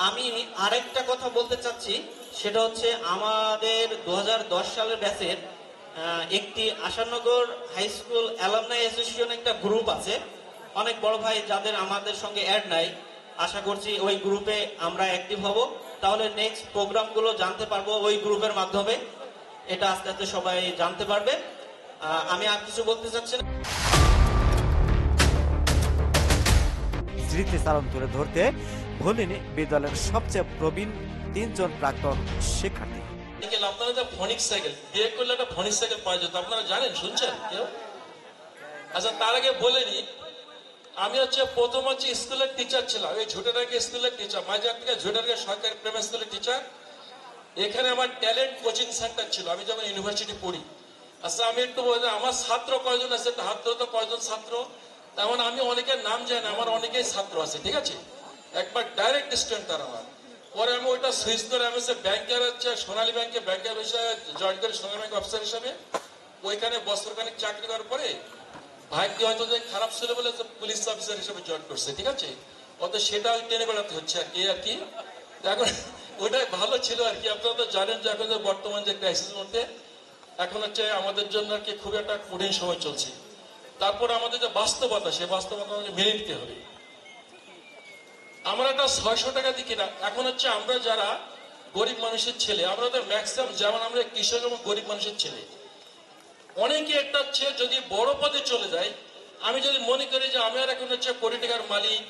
আমি আরেকটা কথা বলতে চাচ্ছি, সেটা হচ্ছে আমাদের 2010 সালের ব্যাচের একটি Ashanagar high school alumni association একটা গ্রুপ আছে। অনেক বড় ভাই যাদের আমাদের সঙ্গে অ্যাড নাই, আশা করছি ওই গ্রুপে আমরা অ্যাক্টিভ হব। তাহলে নেক্সট প্রোগ্রামগুলো জানতে পারবো ওই গ্রুপের মাধ্যমে। এটা আস্তে আস্তে সবাই জানতে পারবে। আমি আর কিছু বলতে চাচ্ছি না। স্মৃতিচারণ তুলে ধরতে ভুলিনি বিদ্যালয়ের সবচেয়ে প্রবীণ 3 জন প্রাক্তন শিক্ষার্থী। আপনারা যে ফনিক সাইকেল বিয়ে করলে একটা ফনিক সাইকেল পাওয়া যেত, আপনারা জানেন, শুনছেন কেউ? আচ্ছা, তার আগে বলেনি, আমি প্রথম স্কুলের টিচার ছিলাম। এই ঝুটেরআগে স্কুলের টিচার, মাঝার থেকে ঝুটেরআগে সরকারি প্রাইমারি স্কুলের টিচার। এখানে আমার ট্যালেন্ট কোচিং সেন্টার ছিল আমি যখন ইউনিভার্সিটি পড়ি। আচ্ছা, আমি একটু বলছি আমার ছাত্র কয়জন আছে, হাত ধরে তো কয়জন ছাত্র, তেমন আমি অনেকের নাম জানি না, আমার অনেকেই ছাত্র আছে, ঠিক আছে? একবার ডাইরেক্ট স্টুডেন্ট তার আমার। পরে আমি ওইটা সুইচ করে আমি ব্যাংকের সোনালী ব্যাংকে ব্যাংকের বিষয়ে জয়েন করি সোনালী ব্যাংক অফিসার হিসাবে। ওইখানে বছরখানেক চাকরি করার পরে ভাগ্য হয়তো যে খারাপ ছিল বলে পুলিশ অফিসার হিসেবে জয়েন করছে, ঠিক আছে? অত সেটা টেনে বেড়াতে হচ্ছে আর কি। এখন ওটাই ভালো ছিল আর কি। আপনারা তো জানেন যে এখন বর্তমান যে ক্রাইসিস মধ্যে এখন আমাদের জন্য আর কি খুব একটা কঠিন সময় চলছে। তারপর আমাদের যে বাস্তবতা, সে বাস্তবতা আমাদের মেনে নিতে হবে। আমরা একটা 600 টাকা দিই কিনা, এখন আমরা যারা গরিব মানুষের ছেলে, আমরা তো ম্যাক্সিমাম, যেমন আমরা কৃষক এবং গরিব মানুষের ছেলে, অনেকে একটা যদি বড় পদে চলে যায়, আমি যদি মনে করি যে আমি আর এখন কোটি টাকার মালিক,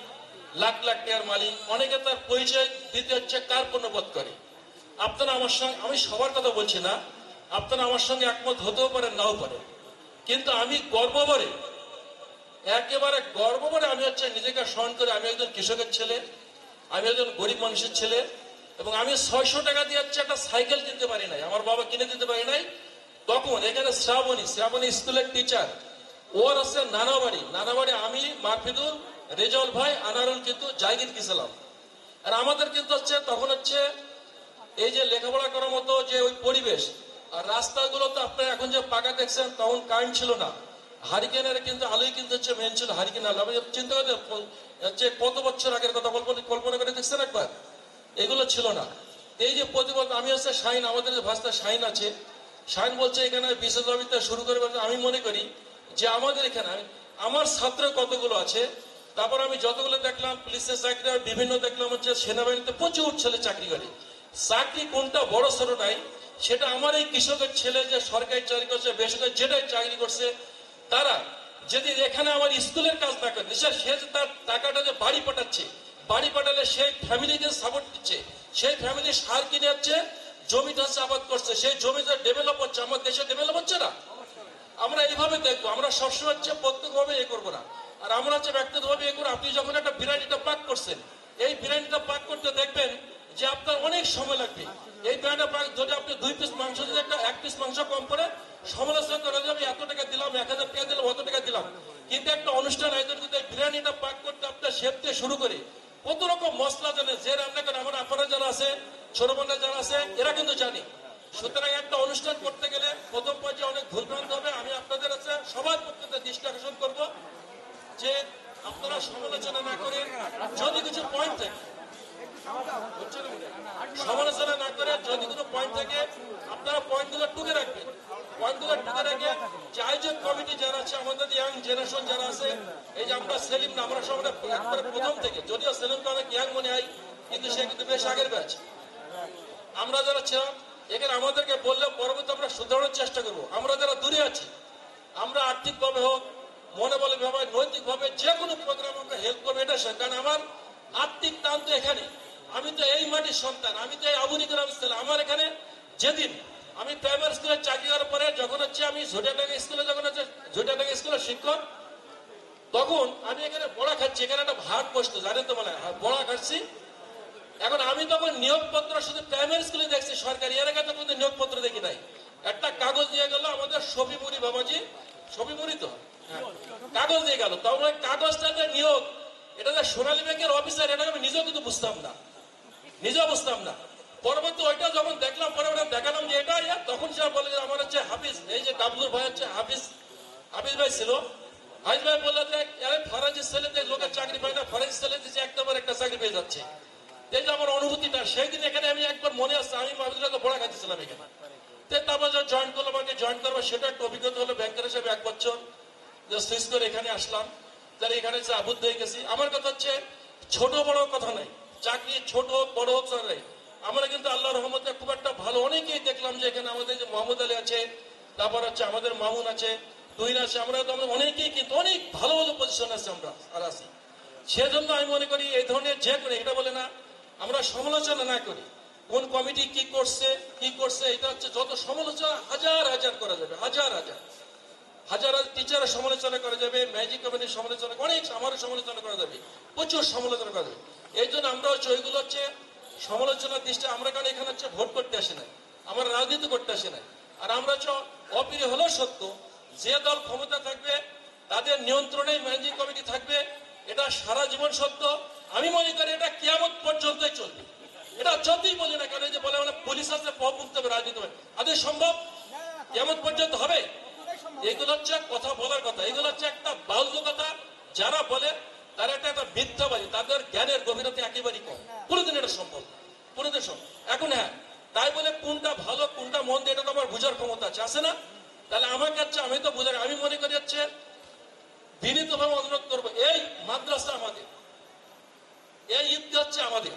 লাখ লাখ টাকার মালিক, অনেকে তার পরিচয় দিতে কার্পণ্যবোধ করে। আপনারা আমার সঙ্গে, আমি সবার কথা বলছি না, আপনারা আমার সঙ্গে একমত হতেও পারেন, নাও পারেন, কিন্তু আমি গর্বভরে, একেবারে গর্বভরে আমি নিজেকে স্মরণ করে আমি একজন কৃষকের ছেলে, আমি একজন গরিব মানুষের ছেলে, এবং আমি 600 টাকা দিয়ে একটা সাইকেল কিনতে পারি নাই, আমার বাবা কিনে দিতে পারি নাই। তখন এখানে শ্রাবণী স্কুলের টিচার, ওর আছে নানাবাড়ি, আমি মারফিদুল, রেজাউল ভাই, আনারুল কিন্তু জায়গির গেছিলাম। আর আমাদের কিন্তু তখন এই যে লেখাপড়া করার মতো যে ওই পরিবেশ, আর রাস্তাগুলো তো আপনারা এখন যে পাকা দেখছেন, তখন কারেন্ট ছিল না, হারিকেনের কিন্তু আলোই কিন্তু মেন ছিল, হারিকেন আলো। আমি চিন্তা করে কত বছর আগের কথা কল্পনা করে দেখছেন একবার, এগুলো ছিল না। এই যে প্রতিবাদ, আমি শাহিন, আমাদের যে ভাষা শাহিন আছে, শাহিন বলছে এখানে বিশেষভাবে শুরু করে। আমি মনে করি যে আমাদের এখানে আমার ছাত্র কতগুলো আছে, তারপর আমি যতগুলো দেখলাম পুলিশের চাকরি, বিভিন্ন দেখলাম সেনাবাহিনীতে প্রচুর ছেলে চাকরি করে। চাকরি কোনটা বড় ছোট নাই, সেটা আমার এই কৃষকের ছেলে যে সরকারি চাকরি করছে, বেসরকারি যেটাই চাকরি করছে, তারা যদি এখানে আমার স্কুলের কাজ না করে, সে তার টাকাটা যে বাড়ি পাঠাচ্ছে, বাড়ি পাঠালে সেই ফ্যামিলিকে সাপোর্ট দিচ্ছে, সেই ফ্যামিলি সার কিনে যাচ্ছে, জমিটা আবাদ করছে, সেই জমিটা ডেভেলপ হচ্ছে, আমার দেশে ডেভেলপ হচ্ছে না। আমরা এইভাবে দেখবো, আমরা সবসময় প্রত্যক্ষভাবে করবো না, আর আমরা ব্যক্তিগতভাবে করবো। আপনি যখন একটা বিরিয়ানিটা পাক করছেন, এই বিরিয়ানিটা পাক করতে দেখবেন যে আপনার অনেক সময় লাগবে। এই বিরিয়ানিটা পাক ধরে আপনি 2 পিস মাংস দিলে 1 পিস মাংস কম করে সমালোচনা করা যাবে, এত টাকা দিলাম, 1000 টাকা দিলাম, অত টাকা দিলাম। কিন্তু একটা অনুষ্ঠান আয়োজন করতে বিরিয়ানিটা পাক করতে আপনার শেপ থেকে শুরু করে কত রকম মশলা জানে, যে রান্না করে আমার আপনারা যারা আছে, ছোট বোনরা যারা আছে, এরা কিন্তু জানি। সুতরাং একটা অনুষ্ঠান করতে গেলে প্রথম পর্যায়ে অনেক ভুলভ্রান্ত হবে। আমি আপনাদের সবার পক্ষে দৃষ্টি আকর্ষণ করবো যে আপনারা সমালোচনা না করে, যদি কিছু পয়েন্ট থাকে, সমালোচনা না করে যদি কোনো পয়েন্ট থাকে, আপনারা পয়েন্টগুলো টুকে রাখবেন। পয়েন্টগুলো টুকে রেখে যে আয়োজক কমিটি যারা আছে, আমাদের ইয়াং জেনারেশন যারা আছে, এই যে আমরা সেলিম না, আমরা সবাই একবারে প্রথম থেকে, যদিও সেলিমকে অনেক ইয়াং মনে হয়, কিন্তু সে কিন্তু বেশ আগের ব্যাচ। আমরা যারা ছিলাম এখানে আমাদেরকে বললে পরবর্তী আমরা শুধরানোর চেষ্টা করবো। আমরা যারা দূরে আছি, আমরা আর্থিকভাবে হোক, মনে বলে ভাবে, নৈতিকভাবে যে কোনো প্রোগ্রাম আমরা হেল্প করবো, এটা কারণ আমার আর্থিক টান তো এখানে। আমি তো এই মাটির সন্তান, আমি তো এই আবুনি গ্রাম ছেলে। আমার এখানে যেদিন আমি প্রাইমারি স্কুলে চাকরি করার পরে যখন হচ্ছে আমি ঝুটিয়াডাঙ্গা স্কুলে যখন হচ্ছে ঝুটিয়াডাঙ্গা স্কুলের শিক্ষক, তখন আমি এখানে বড়া খাচ্ছি। এখানে একটা ভাগ বসতো, জানেন তো মনে হয়, বড়া খাচ্ছি। এখন আমি তখন নিয়োগপত্র শুধু প্রাইমারি স্কুলে দেখছি সরকারি, এর আগে তখন নিয়োগপত্র দেখি নাই। একটা কাগজ দিয়ে গেল আমাদের শফিমুরি বাবাজি, শফিমুরি তো কাগজ দিয়ে গেল। তখন ওই কাগজটাতে নিয়োগ, এটা যে সোনালী ব্যাংকের অফিসার, এটা আমি নিজেও কিন্তু বুঝতাম না, নিজেও বুঝতাম না। পরবর্তী ওইটা যখন দেখলাম, পরে ওটা দেখালাম যে এটা, তখন সে বলে যে আমার হচ্ছে হাফিজ, এই যে ডাবলুর ভাই হচ্ছে হাফিজ, হাফিজ ভাই ছিল। হাফিজ ভাই বললো যে ফরাজির ছেলেতে লোকের চাকরি পায় না, ফরাজির ছেলে দিচ্ছে একদম একটা চাকরি পেয়ে যাচ্ছে। এই যে আমার অনুভূতিটা, সেই দিন এখানে আমি একবার মনে আসছে, আমি মাহবুবুল্লাহকে বড়া খাচ্ছিলাম এখানে। তারপর যখন জয়েন করলো, আমাকে জয়েন করবো, সেটা একটা অভিজ্ঞতা হলো। ব্যাংকের হিসেবে 1 বছর সুইচ করে এখানে আসলাম, যারা এখানে আবদ্ধ হয়ে গেছি। আমার কথা হচ্ছে ছোট বড় কথা নাই, চাকরি ছোট বড় হোক নাই, আমরা কিন্তু আল্লাহ রহমতে খুব একটা ভালো। অনেকেই দেখলাম যে এখানে আমাদের যে মোহাম্মদ আলী আছে, তারপর হচ্ছে আমাদের মামুন আছে, তুহিন আছে, আমরা অনেকেই কিন্তু অনেক ভালো ভালো পজিশন আছে আমরা আর আছি। সেজন্য আমি মনে করি এই ধরনের যে করে, এটা বলে না আমরা সমালোচনা না করি, কোন কমিটি কি করছে এটা হচ্ছে যত সমালোচনা হাজার হাজার করা যাবে, হাজার হাজার হাজার টিচারের সমালোচনা করা যাবে, ম্যাজিক কমিটির সমালোচনা, অনেক আমারও সমালোচনা করা যাবে, প্রচুর সমালোচনা করা যাবে। এই জন্য আমরা হচ্ছে ওইগুলো হচ্ছে সমালোচনার দৃষ্টি, আমরা কারণ এখানে হচ্ছে ভোট করতে আসে নাই, আমরা রাজনীতি করতে আসে নাই। আর আমরা হচ্ছে অপ্রিয় হলেও সত্য, যে দল ক্ষমতা থাকবে তাদের নিয়ন্ত্রণে ম্যানেজিং কমিটি থাকবে, এটা সারা জীবন সত্য। আমি মনে করি এটা কিয়ামত পর্যন্তই চলবে। এটা যতই বলি না কেন, যে বলে মানে পুলিশ আছে মুক্ত হবে, রাজনীতি হবে, আদৌ সম্ভব? কিয়ামত পর্যন্ত হবে? এগুলো হচ্ছে কথা বলার কথা, এগুলো হচ্ছে একটা বাউল কথা। যারা বলে তারা একটা মিথ্যাবাদী, তাদের জ্ঞানের গভীরতা একেবারেই কম। কোনোদিন এটা সম্ভব, কোনোদিন সম্ভব। এখন হ্যাঁ, তাই বলে কোনটা ভালো কোনটা মন্দ এটা তো আমার বোঝার ক্ষমতা আছে না? তাহলে আমাকে হচ্ছে আমি তো বোঝার, আমি মনে করি হচ্ছে বিনীতভাবে অনুরোধ করবো, এই মাদ্রাসা আমাদের, এই ঈদগাহ হচ্ছে আমাদের,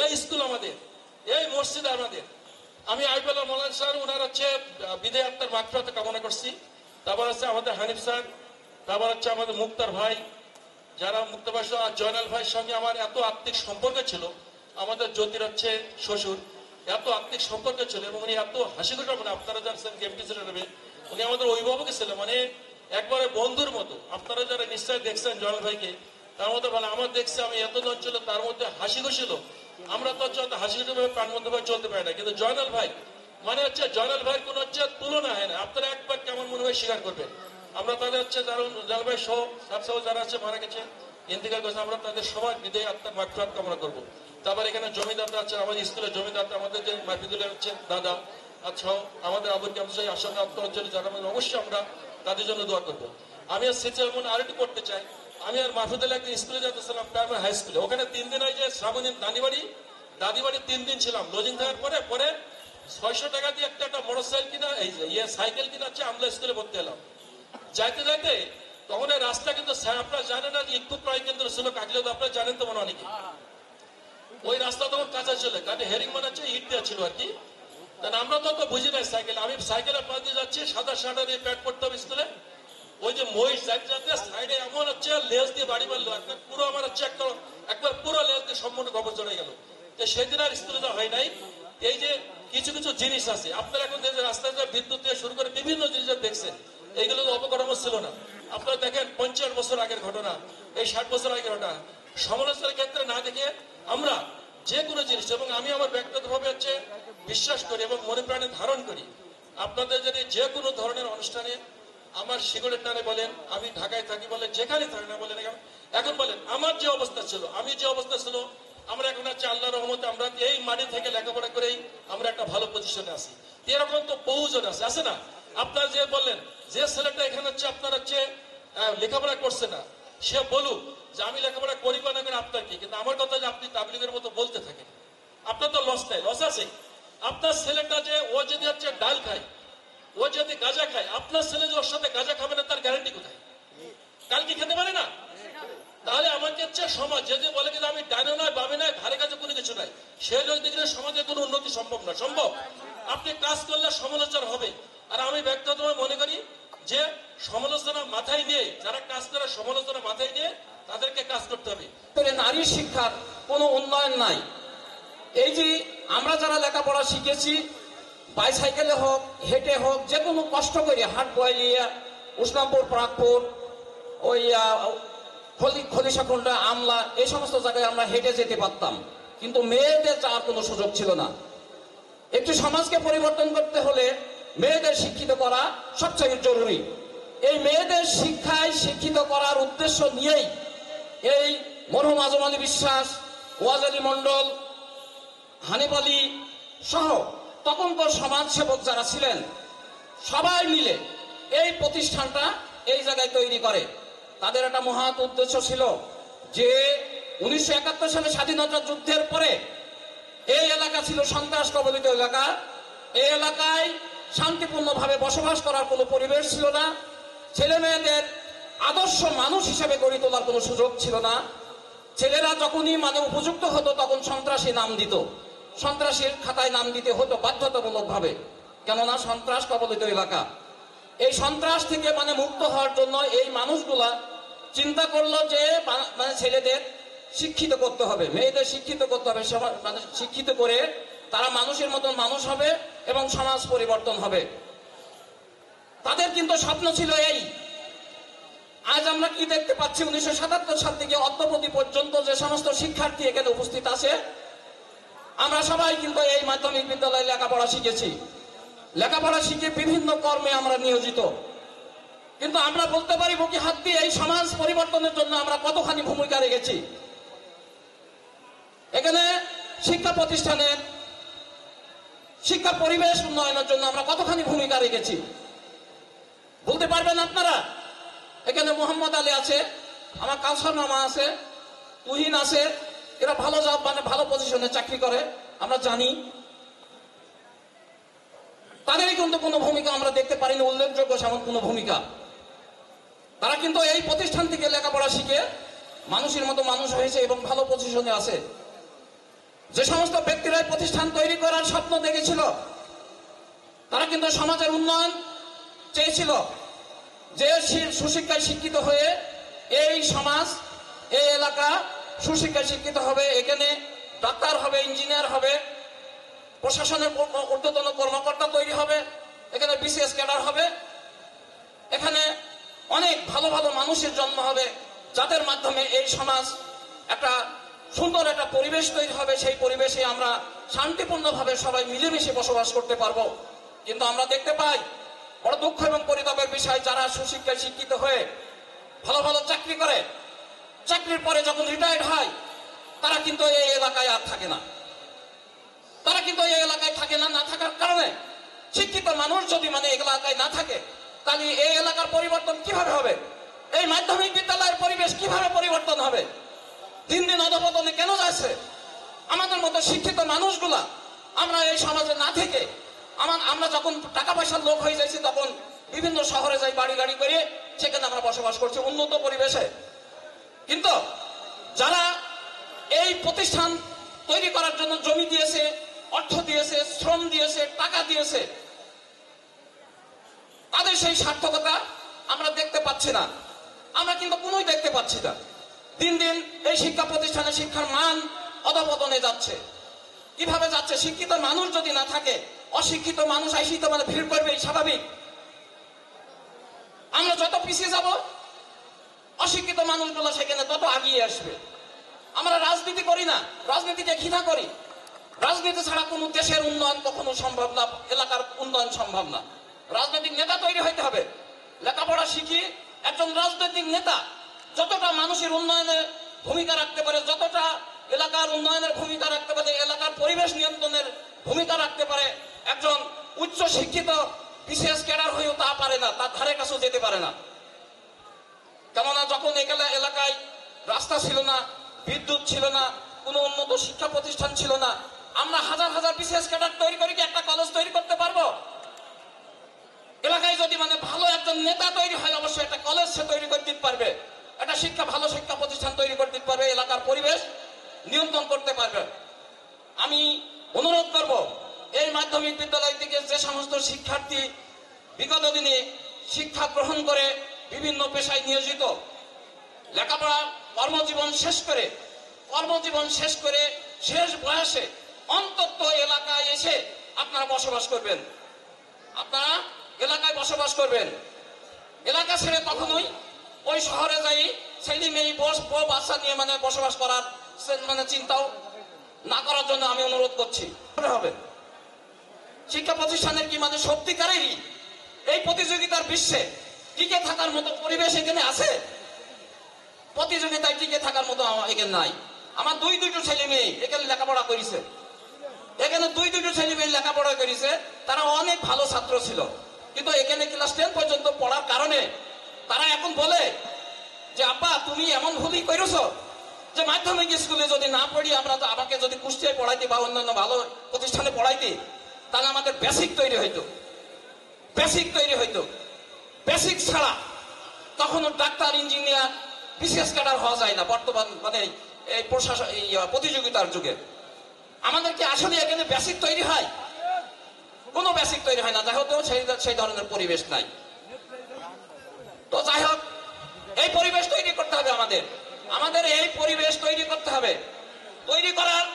এই স্কুল আমাদের, এই মসজিদ আমাদের। আমি আইবুল্লাহ মৌলানা স্যার, ওনার হচ্ছে বিদায় আত্মার মাগফিরাত কামনা করছি। তারপর হচ্ছে আমাদের হানিফ স্যার, তারপর হচ্ছে আমাদের মুক্তার ভাই, যারা মুক্তাবাস আর জয়নাল ভাইয়ের সঙ্গে আমার এত আত্মিক সম্পর্ক ছিল। আমাদের জ্যোতির হচ্ছে শ্বশুর, এত আত্মিক সম্পর্ক ছিল এবং উনি এত হাসি খুশি, মানে আপনারা জানছেন কেমটি ছিলেন, উনি আমাদের অভিভাবক ছিলেন, মানে একবারে বন্ধুর মতো। আপনারা যারা নিশ্চয় দেখছেন জয়নাল ভাইকে, তার মধ্যে ভালো আমার দেখছি, আমি এত জন ছিল তার মধ্যে হাসি খুশি ছিল। আমরা তো হচ্ছে হাসি খুশি ভাবে প্রাণ বন্ধু ভাবে চলতে পারি না, কিন্তু জয়নাল ভাই মানে হচ্ছে জয়নাল ভাইয়ের কোন হচ্ছে তুলনা হয় না। আপনারা একবার কেমন মনে হয় স্বীকার করবেন। আমরা তাদের হচ্ছে জয়নাল ভাই সহ যারা আছে মারা গেছে, ইন্তেকাল করেছে, আমরা তাদের সবার বিদায় আত্মার মাগফিরাত কামনা করবো। তারপর এখানে জমিদাররা আছে, আমাদের স্কুলের জমিদাররা, আমাদের যে মাহফিদুলের হচ্ছে দাদা, আচ্ছা আমাদের আবুল কামসাই আসামে আত্ম অঞ্চলে যারা, অবশ্যই আমরা তাদের জন্য দোয়া করবো। আমি আর স্মৃতি মনে আরেকটু করতে চাই। আমি আর মাহফুদুল্লাহ একদিন স্কুলে যেতেছিলাম, প্রাইমারি হাই স্কুলে, ওখানে 3 দিন হয় যে শ্রাবণী দাদিবাড়ি 3 দিন ছিলাম। লজিং থাকার পরে পরে 600 টাকা দিয়ে একটা মোটরসাইকেল কিনা, এই যে সাইকেল কিনা হচ্ছে আমরা স্কুলে ভর্তি এলাম। যাইতে যাইতে তখন এই রাস্তা কিন্তু আপনারা জানেন না যে ইকু ক্রয় কেন্দ্র ছিল কাকলে, তো আপনারা জানেন তো মনে অনেকে। ওই রাস্তা তখন কাঁচা ছিল, কাটে হেরিং মানে হচ্ছে ইট দেওয়া ছিল আর কি। আমরা তো বুঝি নাই সাইকেল, আমি সাইকেলের পাশ দিয়ে যাচ্ছি, সাদা শার্ট দিয়ে প্যান্ট পরতে হবে স্কুলে। ওই যে মহিষ যাতে যাতে সাইডে এমন হচ্ছে লেজ দিয়ে বাড়ি মারলো, পুরো আমার হচ্ছে একবার পুরো লেজ দিয়ে সম্পূর্ণ খবর চলে গেল। সেদিন আর স্কুলে যাওয়া হয় নাই। এই যে কিছু কিছু জিনিস আছে, আপনারা এখন রাস্তায় বিদ্যুৎ থেকে শুরু করে বিভিন্ন জিনিস দেখছেন, এইগুলো অপকর্ম ছিল না। আপনারা দেখেন 50 বছর আগের ঘটনা, এই 60 বছর আগের ঘটনা, সমালোচনার ক্ষেত্রে না দেখে আমরা যে কোনো জিনিস, এবং আমি আমার ব্যক্তিগতভাবে হচ্ছে বিশ্বাস করি এবং মনে প্রাণে ধারণ করি, আপনাদের যদি যে কোনো ধরনের অনুষ্ঠানে আমার শিকড়ের টানে বলেন, আমি ঢাকায় থাকি বলেন, যেখানে থাকি না বলেন, এখন বলেন আমার যে অবস্থা ছিল, আমি যে অবস্থা ছিল, আমরা এখন হচ্ছে আল্লাহ রহমতে আমরা এই মাটি থেকে লেখাপড়া করেই আমরা একটা ভালো পজিশনে আছি। এরকম তো বহুজন আছে না? আপনারা যে বললেন যে ছেলেটা এখানে হচ্ছে আপনার হচ্ছে লেখাপড়া করছে না, সে বলুক যে আমি লেখাপড়া করি বা না করি আপনার কি, কিন্তু আমার কথা যে আপনি তাবলীগের মতো বলতে থাকেন, আপনার তো লস নাই, লস আছে। আপনার ছেলেটা যে ও যদি হচ্ছে ডাল খায়, ও যদি গাঁজা খায়, আপনার ছেলে যে ওর সাথে গাঁজা খাবে না তার গ্যারান্টি কোথায়? কাল কি খেতে পারে না? তাহলে আমাকে হচ্ছে সমাজ যদি বলে যে আমি ডাইনো নয় বামে নয় ধারে কাছে সম্ভব না। সম্ভব, আপনি কাজ করলে সমালোচনা হবে। আর আমি ব্যক্তিগতভাবে মনে করি যে সমালোচনা মাথায় নিয়ে, যারা কাজ করে সমালোচনা মাথায় নিয়ে তাদেরকে কাজ করতে হবে। নারী শিক্ষার কোনো উন্নয়ন নাই। এই যে আমরা যারা লেখাপড়া শিখেছি, বাইসাইকেলে হোক, হেঁটে হোক, যে কোনো কষ্ট করে হাট বয়লিয়া, উসলামপুর, প্রাগপুর, ওই খলিশাকুন্ডা, আমলা, এই সমস্ত জায়গায় আমরা হেঁটে যেতে পারতাম, কিন্তু মেয়েদের যাওয়ার কোনো সুযোগ ছিল না। একটি সমাজকে পরিবর্তন করতে হলে মেয়েদের শিক্ষিত করা সবচেয়ে জরুরি। এই মেয়েদের শিক্ষায় শিক্ষিত করার উদ্দেশ্য নিয়েই এই মরহুম আজম আলী বিশ্বাস, ওয়াজ আলী মন্ডল, হানিফ আলী সহ তখনকার সমাজসেবক যারা ছিলেন সবাই মিলে এই প্রতিষ্ঠানটা এই জায়গায় তৈরি করে। তাদের একটা মহৎ উদ্দেশ্য ছিল যে 1971 সালে স্বাধীনতা যুদ্ধের পরে এই এলাকা ছিল সন্ত্রাস কবলিত এলাকা। এই এলাকায় শান্তিপূর্ণভাবে বসবাস করার কোনো পরিবেশ ছিল না। ছেলে মেয়েদের আদর্শ মানুষ হিসেবে গড়ে তোলার কোনো সুযোগ ছিল না। ছেলেরা যখনই উপযুক্ত হতো তখন সন্ত্রাসী নাম দিত, সন্ত্রাসীর খাতায় নাম দিতে হতো বাধ্যতামূলক ভাবে, কেননা সন্ত্রাস কবলিত এলাকা। এই সন্ত্রাস থেকে মুক্ত হওয়ার জন্য এই মানুষগুলা চিন্তা করলো যে ছেলেদের শিক্ষিত করতে হবে, মেয়েদের শিক্ষিত করতে হবে, শিক্ষিত করে তারা মানুষের মতন মানুষ হবে এবং সমাজ পরিবর্তন হবে। তাদের কিন্তু স্বপ্ন ছিল এই। আজ আমরা কি দেখতে পাচ্ছি, 1977 সাল থেকে অদ্যবধি পর্যন্ত যে সমস্ত শিক্ষার্থী এখানে উপস্থিত আছে, আমরা সবাই কিন্তু এই মাধ্যমিক বিদ্যালয়ে লেখাপড়া শিখেছি। লেখাপড়া শিখে বিভিন্ন কর্মে আমরা নিয়োজিত। কিন্তু আমরা বলতে পারি বুকে হাত দিয়ে এই সমাজ পরিবর্তনের জন্য আমরা কতখানি ভূমিকা রেখেছি। এখানে শিক্ষা প্রতিষ্ঠানের শিক্ষা পরিবেশ উন্নয়নের জন্য আমরা কতখানি ভূমিকা রেখেছি বলতে পারবেন আপনারা? এখানে মোহাম্মদ আলী আছে, আমার কাউসার মামা আছে, তুহিন আছে, এরা ভালো জব ভালো পজিশনে চাকরি করে, আমরা জানি। তাদেরই কিন্তু কোনো ভূমিকা আমরা দেখতে পারিনি, উল্লেখযোগ্য সেমন কোনো ভূমিকা। তারা কিন্তু এই প্রতিষ্ঠান থেকে লেখাপড়া শিখে মানুষের মতো মানুষ হয়েছে এবং ভালো পজিশনে আছে। যে সমস্ত ব্যক্তিরা প্রতিষ্ঠান তৈরি করার স্বপ্ন দেখেছিল, তারা কিন্তু সমাজের উন্নয়ন চেয়েছিল, যে সুশিক্ষায় শিক্ষিত হয়ে এই সমাজ, এই এলাকা সুশিক্ষায় শিক্ষিত হবে, এখানে ডাক্তার হবে, ইঞ্জিনিয়ার হবে, প্রশাসনের ঊর্ধ্বতন কর্মকর্তা তৈরি হবে, এখানে বিসিএস ক্যাডার হবে, এখানে অনেক ভালো ভালো মানুষের জন্ম হবে, যাদের মাধ্যমে এই সমাজ একটা সুন্দর একটা পরিবেশ তৈরি হবে। সেই পরিবেশে আমরা শান্তিপূর্ণভাবে সবাই মিলেমিশে বসবাস করতে পারবো। কিন্তু আমরা দেখতে পাই বড় দুঃখ এবং পরিতাপের বিষয়, যারা সুশিক্ষায় শিক্ষিত হয়ে ভালো ভালো চাকরি করে, চাকরির পরে যখন রিটায়ার্ড হয় তারা কিন্তু এই এলাকায় আর থাকে না। তারা কিন্তু এই এলাকায় থাকে না। না থাকার কারণে শিক্ষিত মানুষ যদি এলাকায় না থাকে, তাহলে এই এলাকার পরিবর্তন কিভাবে হবে? এই মাধ্যমিক বিদ্যালয়ের পরিবেশ কিভাবে পরিবর্তন হবে? দিন দিন অধপতনে কেন যাচ্ছে? আমাদের মতো শিক্ষিত মানুষগুলা আমরা এই সমাজে না থেকে আমরা যখন টাকা পয়সার লোক হয়ে যাচ্ছি, তখন বিভিন্ন শহরে যাই বাড়ি গাড়ি করে, সেখানে আমরা বসবাস করছি উন্নত পরিবেশে। কিন্তু যারা এই প্রতিষ্ঠান তৈরি করার জন্য জমি দিয়েছে, অর্থ দিয়েছে, শ্রম দিয়েছে, টাকা দিয়েছে, তাদের সেই সার্থকতা আমরা দেখতে পাচ্ছি না। আমরা কিন্তু কোনোই দেখতে পাচ্ছি না। দিন দিন এই শিক্ষা প্রতিষ্ঠানে শিক্ষার মান অধপতনে যাচ্ছে। কিভাবে যাচ্ছে? শিক্ষিত মানুষ যদি না থাকে, অশিক্ষিত মানুষ আইসিত ভিড় করবে, স্বাভাবিক। আমরা যত পিছিয়ে যাব, অশিক্ষিত মানুষগুলো সেখানে তত আগিয়ে আসবে। আমরা রাজনীতি করি না, রাজনীতিকে ঘৃণা করি। রাজনীতি ছাড়া কোনো দেশের উন্নয়ন কখনো সম্ভব না, এলাকার উন্নয়ন সম্ভব না। রাজনৈতিক নেতা তৈরি হইতে হবে। লেখাপড়া শিখি একজন রাজনৈতিক নেতা যতটা মানুষের উন্নয়নে ভূমিকা রাখতে পারে, যতটা এলাকার উন্নয়নের ভূমিকা রাখতে পারে, এলাকার পরিবেশ নিয়ন্ত্রণের ভূমিকা রাখতে পারে, একজন উচ্চ শিক্ষিত বিশেষ ক্যাডার হয়েও তা পারে না, তার ধারে কাছেও যেতে পারে না। কেননা যখন এলাকায় রাস্তা ছিল না, বিদ্যুৎ ছিল না, কোনো উন্নত শিক্ষা প্রতিষ্ঠান ছিল না, আমরা হাজার হাজার বিশেষ ক্যাডার তৈরি করে কি একটা কলেজ তৈরি করতে পারবো? এলাকায় যদি ভালো একজন নেতা তৈরি হয়, অবশ্যই একটা কলেজ সে তৈরি করে দিতে পারবে, একটা ভালো শিক্ষা প্রতিষ্ঠান তৈরি করে দিতে পারবে, এলাকার পরিবেশ নিয়ন্ত্রণ করতে পারবে। আমি অনুরোধ করব মাধ্যমিক বিদ্যালয় থেকে যে সমস্ত শিক্ষার্থী বিগত দিনে শিক্ষা গ্রহণ করে বিভিন্ন পেশায় নিয়োজিত, লেখাপড়া কর্মজীবন শেষ করে শেষ বয়সে অন্তত এলাকায় এসে আপনারা বসবাস করবেন, এলাকা ছেড়ে কখনোই ওই শহরে যাই ছেলে মেয়ে বাচ্চা নিয়ে বসবাস করার চিন্তাও না করার জন্য আমি অনুরোধ করছি। হবে শিক্ষা প্রতিষ্ঠানের কি সত্যিকারেরই এই প্রতিযোগিতার বিশ্বে টিকে থাকার মতো পরিবেশ এখানে আছে? প্রতিযোগিতায় টিকে থাকার মতো এখানে নাই। আমার দুটো ছেলে মেয়ে এখানে লেখাপড়া করেছে, তারা অনেক ভালো ছাত্র ছিল, কিন্তু এখানে ক্লাস 10 পর্যন্ত পড়ার কারণে তারা এখন বলে যে আব্বা তুমি এমন ভুলই করেছো যে মাধ্যমিক স্কুলে যদি না পড়ি আমরা তো আমাকে যদি কুষ্টিয়ায় পড়াইতে বা অন্যান্য ভালো প্রতিষ্ঠানে পড়াইতে তাহলে আমাদের বেসিক তৈরি হইতো। বেসিক ছাড়া তখনও ডাক্তার, ইঞ্জিনিয়ার, বিশেষ ক্যাডার হওয়া যায় না বর্তমান এই প্রশাসন প্রতিযোগিতার যুগে। আমাদের কি আসলে এখানে বেসিক তৈরি হয়? কোনো বেসিক তৈরি হয় না, যাই হোক সেই ধরনের পরিবেশ নাই। তো যাই হোক এই পরিবেশ তৈরি করতে হবে, আমাদের এই পরিবেশ তৈরি করতে হবে। তৈরি করার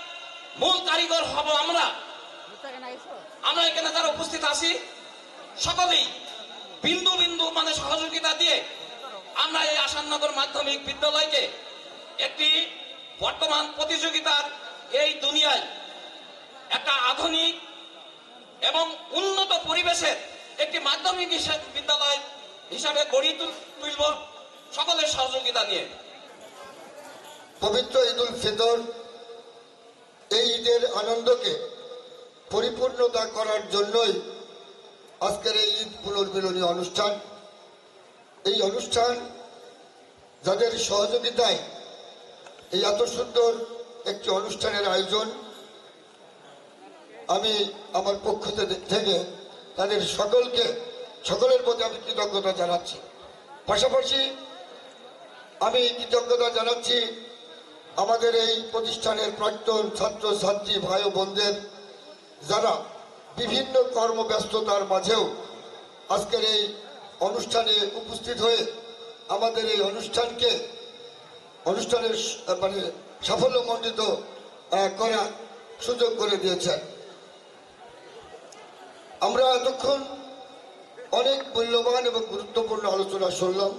মূল কারিগর হব আমরা এখানে যারা উপস্থিত আছি সকলেই বিন্দু বিন্দু সহযোগিতা দিয়ে আমরা এই আসাননগর মাধ্যমিক বিদ্যালয়কে একটি বর্তমান প্রতিযোগিতার এই দুনিয়ায় একটা আধুনিক এবং উন্নত পরিবেশের একটি মাধ্যমিক বিদ্যালয় হিসাবে গড়ে তুলব সকলের সহযোগিতা নিয়ে। পবিত্র ঈদ উল ফিতর, এই ঈদের আনন্দকে পরিপূর্ণতা করার জন্যই আজকের এই ঈদ পুনর্মিলনী অনুষ্ঠান। এই অনুষ্ঠান যাদের সহযোগিতায় এই এত সুন্দর একটি অনুষ্ঠানের আয়োজন, আমি আমার পক্ষ থেকে তাদের সকলের প্রতি আমি কৃতজ্ঞতা জানাচ্ছি। পাশাপাশি আমি কৃতজ্ঞতা জানাচ্ছি আমাদের এই প্রতিষ্ঠানের প্রাক্তন ছাত্র ছাত্রী ভাই ও বোনদের, যারা বিভিন্ন কর্মব্যস্ততার মাঝেও আজকের এই অনুষ্ঠানে উপস্থিত হয়ে আমাদের এই অনুষ্ঠানের সাফল্যমণ্ডিত করার সুযোগ করে দিয়েছেন। আমরা এতক্ষণ অনেক মূল্যবান এবং গুরুত্বপূর্ণ আলোচনা শুনলাম।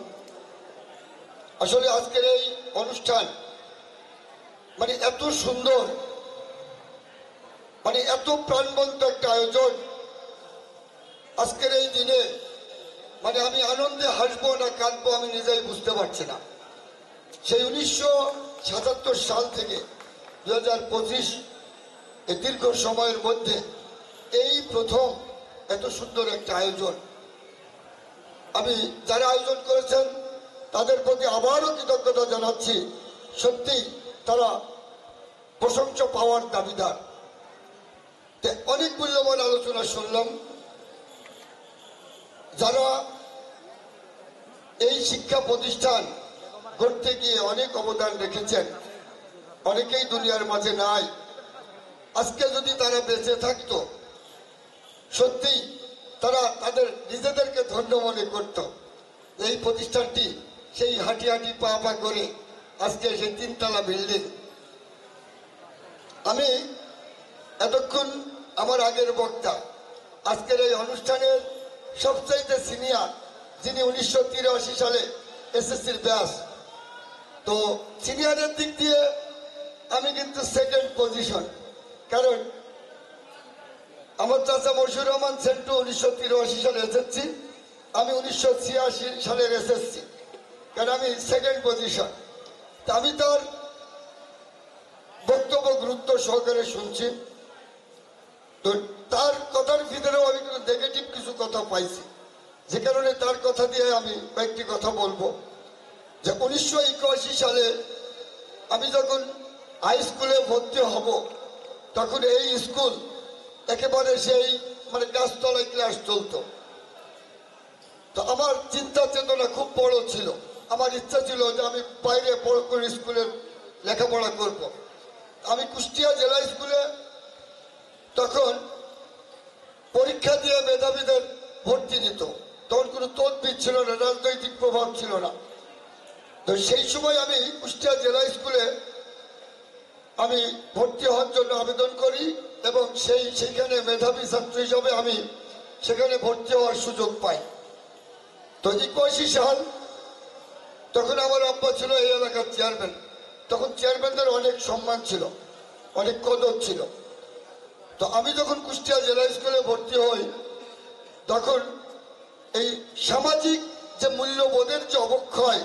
আসলে আজকের এই অনুষ্ঠান এত সুন্দর, এত প্রাণবন্ত একটা আয়োজন। আজকের এই দিনে আমি আনন্দে হাসবো না কাঁদবো আমি নিজেই বুঝতে পারছি না। সেই 1977 সাল থেকে 2025 এই দীর্ঘ সময়ের মধ্যে এই প্রথম এত সুন্দর একটা আয়োজন। আমি যারা আয়োজন করেছেন তাদের প্রতি আবারও কৃতজ্ঞতা জানাচ্ছি। সত্যি তারা প্রশংসা পাওয়ার দাবিদার। অনেক মূল্যবান আলোচনা শুনলাম। যারা এই শিক্ষা প্রতিষ্ঠান গড়তে গিয়ে অনেক অবদান রেখেছেন, অনেকেই দুনিয়ার মাঝে নাই। আজকে যদি তারা বেঁচে থাকতো, সত্যি তারা তাদের নিজেদেরকে ধন্য মনে করত। এই প্রতিষ্ঠানটি সেই হাঁটি হাঁটি পা পা করে আজকে সেই 3 তলা বিল্ডিং। আমি এতক্ষণ আমার আগের বক্তা আজকের এই অনুষ্ঠানের সবচাইতে সিনিয়র, যিনি 1983 সালে এসএসসির ব্যাচ। তো সিনিয়রের দিক দিয়ে আমি কিন্তু সেকেন্ড পজিশন, কারণ আমার চাচা মশিউর রহমান সেন্টু 1983 সালে এসএসসি, আমি 1986 সালের এসএসসি, কারণ আমি সেকেন্ড পজিশন। তা আমি তার বক্তব্য গুরুত্ব সহকারে শুনছি। তো তার কথার ভিতরেও আমি কিন্তু নেগেটিভ কিছু কথা পাইছি, যে কারণে তার কথা দিয়ে আমি কয়েকটি কথা বলবো। যে 1981 সালে আমি যখন হাই স্কুলে ভর্তি হব, তখন এই স্কুল একেবারে সেই গাছতলায় ক্লাস চলতো। তো আমার চিন্তা চেতনা খুব বড় ছিল। আমার ইচ্ছা ছিল যে আমি বাইরে বড় করে স্কুলে লেখাপড়া করব। আমি কুষ্টিয়া জেলা স্কুলে তখন পরীক্ষা দিয়ে মেধাবীদের ভর্তি দিত। তখন কোনো তদবির ছিল না, রাজনৈতিক প্রভাব ছিল না। তো সেই সময় আমি কুষ্টিয়া জেলা স্কুলে আমি ভর্তি হওয়ার জন্য আবেদন করি এবং সেইখানে মেধাবী ছাত্র হিসাবে আমি সেখানে ভর্তি হওয়ার সুযোগ পাই। তো 81 সাল, তখন আমার আব্বা ছিল এই এলাকার চেয়ারম্যান। তখন চেয়ারম্যানদের অনেক সম্মান ছিল, অনেক কদর ছিল। তো আমি যখন কুষ্টিয়া জেলা স্কুলে ভর্তি হই, তখন এই সামাজিক যে মূল্যবোধের যে অবক্ষয়,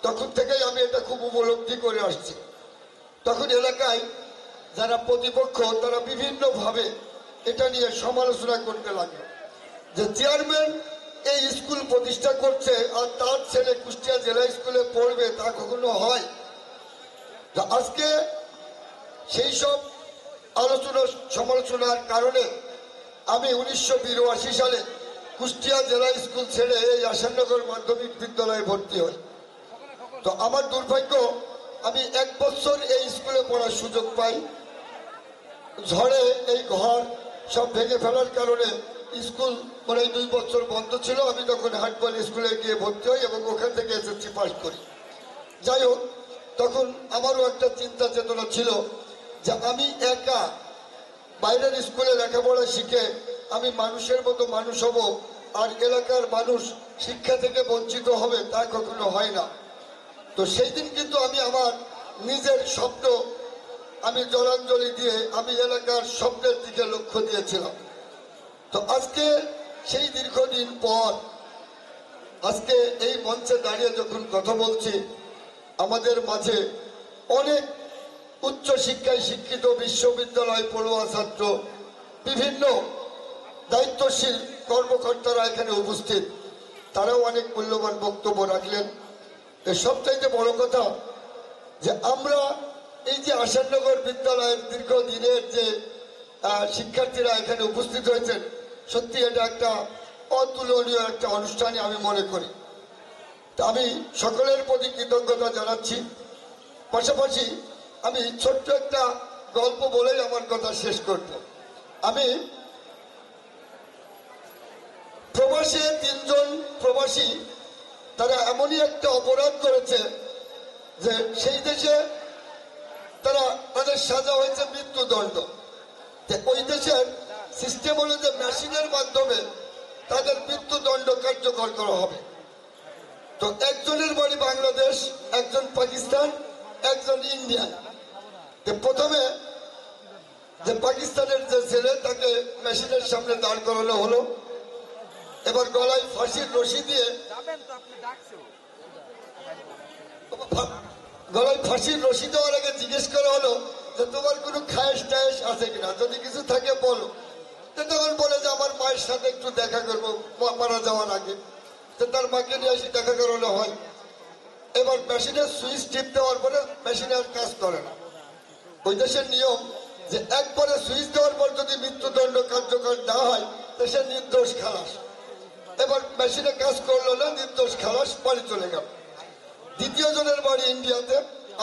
তখন থেকেই আমি এটা খুব উপলব্ধি করে আসছি। তখন এলাকায় যারা প্রতিপক্ষ তারা বিভিন্নভাবে এটা নিয়ে সমালোচনা করতে লাগলো যে চেয়ারম্যান এই স্কুল প্রতিষ্ঠা করছে আর তার ছেলে কুষ্টিয়া জেলা স্কুলে পড়বে, তা কখনো হয়? আজকে সেই সব আলোচনা সমালোচনার কারণে আমি 1982 সালে কুষ্টিয়া জেলা স্কুল ছেড়ে এই আসাননগর মাধ্যমিক বিদ্যালয়ে ভর্তি হই। তো আমার দুর্ভাগ্য, আমি 1 বছর এই স্কুলে পড়ার সুযোগ পাই। ঝড়ে এই ঘর সব ভেঙে ফেলার কারণে স্কুল মানে 2 বছর বন্ধ ছিল। আমি তখন হাটবাল স্কুলে গিয়ে ভর্তি হই এবং ওখান থেকে SSC পাস করি। যাই হোক, তখন আমারও একটা চিন্তা চেতনা ছিল যে আমি একা বাইরের স্কুলে লেখাপড়া শিখে আমি মানুষের মতো মানুষ হব আর এলাকার মানুষ শিক্ষা থেকে বঞ্চিত হবে, তা কখনো হয় না। তো সেই দিন কিন্তু আমি আমার নিজের স্বপ্ন আমি জলাঞ্জলি দিয়ে আমি এলাকার স্বপ্নের দিকে লক্ষ্য দিয়েছিলাম। তো আজকে সেই দীর্ঘদিন পর আজকে এই মঞ্চে দাঁড়িয়ে যখন কথা বলছি, আমাদের মাঝে অনেক উচ্চ শিক্ষায় শিক্ষিত বিশ্ববিদ্যালয় পড়ুয়া ছাত্র, বিভিন্ন দায়িত্বশীল কর্মকর্তারা এখানে উপস্থিত, তারাও অনেক মূল্যবান বক্তব্য রাখলেন। সবচাইতে বড় কথা যে আমরা এই যে আসাননগর বিদ্যালয়ের দীর্ঘদিনের যে শিক্ষার্থীরা এখানে উপস্থিত হয়েছেন, সত্যি এটা একটা অতুলনীয় একটা অনুষ্ঠানে আমি মনে করি। তা আমি সকলের প্রতি কৃতজ্ঞতা জানাচ্ছি। পাশাপাশি আমি ছোট্ট একটা গল্প বলেই আমার কথা শেষ করব। আমি প্রবাসে 3 জন প্রবাসী তারা এমনই একটা অপরাধ করেছে যে সেই দেশে তাদের সাজা হয়েছে মৃত্যুদণ্ড। ওই দেশের সিস্টেম হলো যে মেশিনের মাধ্যমে তাদের মৃত্যুদণ্ড কার্যকর করা হবে। তো একজনের বাড়ি বাংলাদেশ, একজন পাকিস্তান, একজন ইন্ডিয়ান। প্রথমে যে পাকিস্তানের যে ছেলে তাকে মেশিনের সামনে দাঁড় করানো হলো। এবার গলায় ফাঁসির রশি দিয়ে দেওয়ার আগে জিজ্ঞেস করা হলো যে তোমার কোনো খায়েশ টায়েশ আছে কিনা, যদি কিছু থাকে বলো। তখন বলে যে আমার মায়ের সাথে একটু দেখা করবো মারা যাওয়ার আগে। তো তার মাকে নিয়ে এসে দেখা করানো হয়। এবার মেশিনের সুইচ টিপ দেওয়ার পরে মেশিনের কাজ করে না। ওই দেশের নিয়ম যে একবারে সুইচ দেওয়ার পর যদি মৃত্যুদণ্ড কার্যকর না হয় তো সে নির্দোষ খালাস। এবার মেশিনে কাজ করলো না, নির্দোষ খালাস, বাড়ি চলে গেল। দ্বিতীয় জনের বাড়ি ইন্ডিয়াতে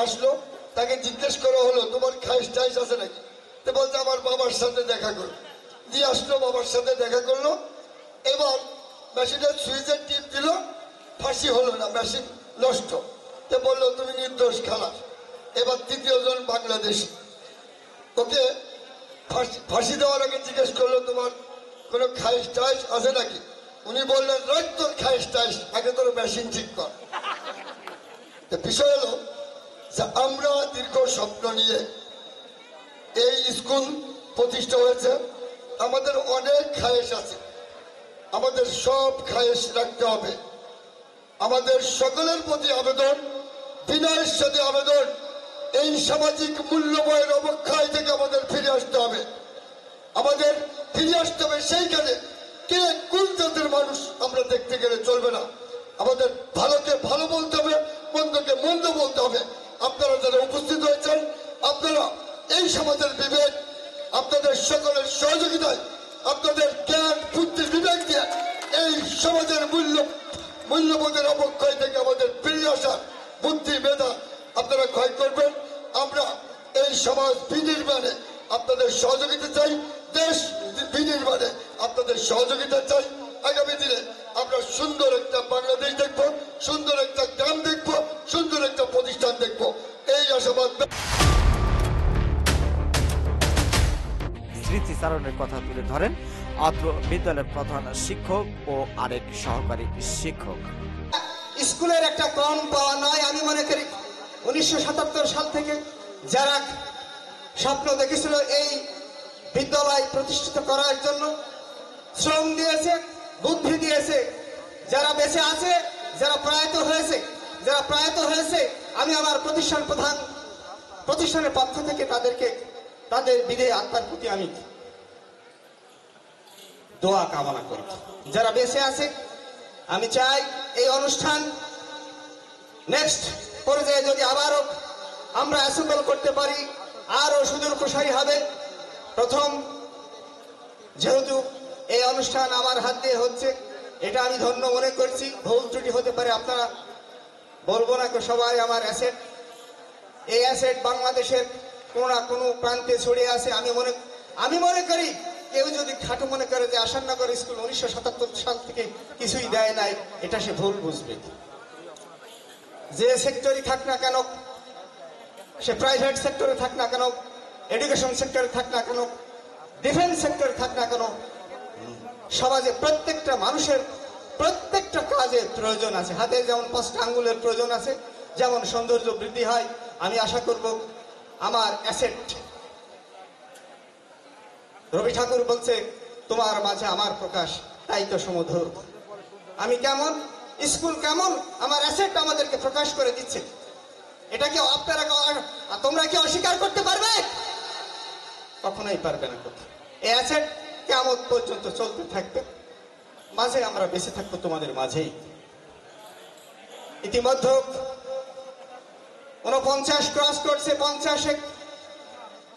আসলো, তাকে জিজ্ঞেস করা হলো তোমার খাইশ টাইশ আছে নাকি? তো বলছে আমার বাবার সাথে দেখা করো। দিয়ে আসলো, বাবার সাথে দেখা করলো। এবার মেশিনের সুইচের টিপ দিল, ফাঁসি হলো না, মেশিন নষ্ট। তো বললো তুমি নির্দোষ খালাস। এবার তৃতীয় জন বাংলাদেশি, ওকে ফাঁসি দেওয়ার আগে জিজ্ঞেস করলো তোমার কোনো খাইশ টাইশ আছে নাকি? উনি বললেন রাখ তোর খাইশ টাইশ, আগে তোর মেশিন ঠিক কর। বিষয় হলো যে আমরা দীর্ঘ স্বপ্ন নিয়ে এই স্কুল প্রতিষ্ঠা হয়েছে। আমাদের অনেক খায়েশ আছে, আমাদের সব খায়েশ রাখতে হবে। আমাদের সকলের প্রতি আবেদন, বিনয়ের সাথে আবেদন, এই সামাজিক মূল্যবোধের অবক্ষয় থেকে আমাদের ফিরে আসতে হবে। আমাদের ফিরে আসতে হবে সেইখানে কে কোন জাতের মানুষ আমরা দেখতে গেলে চলবে না। আমাদের ভালোকে ভালো বলতে হবে, মন্দকে মন্দ বলতে হবে। আপনারা যারা উপস্থিত হয়েছেন, আপনারা এই সমাজের বিবেক, আপনাদের সকলের সহযোগিতায়, আপনাদের জ্ঞান বুদ্ধি বিবেক দিয়ে এই সমাজের মূল্যবোধের অবক্ষয় থেকে আমাদের ফিরে আসার বুদ্ধি মেধা আপনারা ক্ষয় করবেন। আমরা এই সমাজ বিনির্মাণে আপনাদের সহযোগিতা চাই। দেশ বিনির্মাণে আপনাদের সহযোগিতা চাই। আগামী দিনে আমরা সুন্দর একটা বাংলাদেশ দেখব, সুন্দর একটা গ্রাম দেখব, সুন্দর একটা প্রতিষ্ঠান দেখব, এই আশাবাদ। স্মৃতিচারণের কথা তুলে ধরেন অত্র বিদ্যালয়ের প্রধান শিক্ষক ও আরেক সহকারী শিক্ষক। স্কুলের একটা কম পাওয়া নয়। আমি মনে করি 1977 সাল থেকে যারা স্বপ্ন দেখেছিল এই বিদ্যালয় প্রতিষ্ঠিত করার জন্য, শ্রম দিয়েছে, বুদ্ধি দিয়েছে, যারা বেঁচে আছে, যারা প্রয়াত হয়েছে, আমি আমার প্রতিষ্ঠানের পক্ষ থেকে তাদের বিদেয় আত্মার প্রতি আমি দোয়া কামনা করি। যারা বেঁচে আছে, আমি চাই এই অনুষ্ঠান নেক্সট পর্যায়ে যদি আবারও আমরা অ্যাসেম্বল করতে পারি, আরো সুদূর প্রসারী হবে। প্রথম যেহেতু এই অনুষ্ঠান আমার হাত দিয়ে হচ্ছে, এটা আমি ধন্য মনে করছি। ভুল ত্রুটি হতে পারে, আপনারা বলবো না, সবাই আমার অ্যাসেট। এই অ্যাসেট বাংলাদেশের কোনো না কোনো প্রান্তে ছড়িয়ে আছে। আমি মনে করি কেউ যদি খাটো মনে করে যে আসাননগর স্কুল 1977 সাল থেকে কিছুই দেয় নাই, এটা সে ভুল বুঝবে। যে সেক্টরই থাক না কেন, সে প্রাইভেট সেক্টরে থাক না কেন, এডুকেশন সেক্টরে থাক না কেন, ডিফেন্স সেক্টরে থাক না কেন, সমাজে প্রত্যেকটা মানুষের প্রত্যেকটা কাজে প্রয়োজন আছে। হাতে যেমন 5টা আঙ্গুলের প্রয়োজন আছে, যেমন সৌন্দর্য বৃদ্ধি হয়। আমি আশা করব আমার অ্যাসেট, রবি ঠাকুর বলছে তোমার মাঝে আমার প্রকাশ, তাই তো সমুধুর। আমি কেমন, স্কুল কেমন, আমার অ্যাসেট আমাদেরকে প্রকাশ করে দিচ্ছে। এটা কি আপনারা তোমরা কি অস্বীকার করতে পারবে? কখনোই পারবে না। এই অ্যাসেট কিয়ামত পর্যন্ত চলতে থাকবে, মাঝে আমরা বেঁচে থাকবো তোমাদের মাঝেই। ইতিমধ্যে 49 ক্রস করছে, 50-এ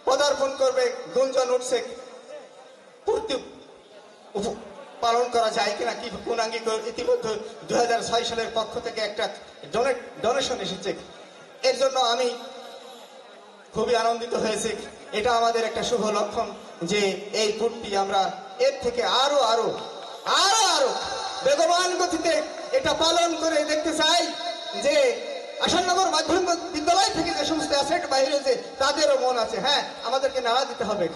পদার্পণ করবে, গুঞ্জন উঠছে। পূর্তি পালন করা যায় কিনা, কি পূর্ণাঙ্গিক। ইতিমধ্যে 2006 সালের পক্ষ থেকে একটা ডোনেশন এসেছে। এর জন্য আমি খুবই আনন্দিত হয়েছি। এটা আমাদের একটা শুভ লক্ষণ যে এই পূর্তি আমরা এর থেকে আরো আরো আরো আরো বেগবান গতিতে এটা পালন করে দেখতে চাই যে আসাননগর মাধ্যমিক বিদ্যালয় থেকে যে সমস্ত অ্যাসেট বাইরে যে তাদেরও মন আছে, হ্যাঁ আমাদেরকে নাড়া দিতে হবে,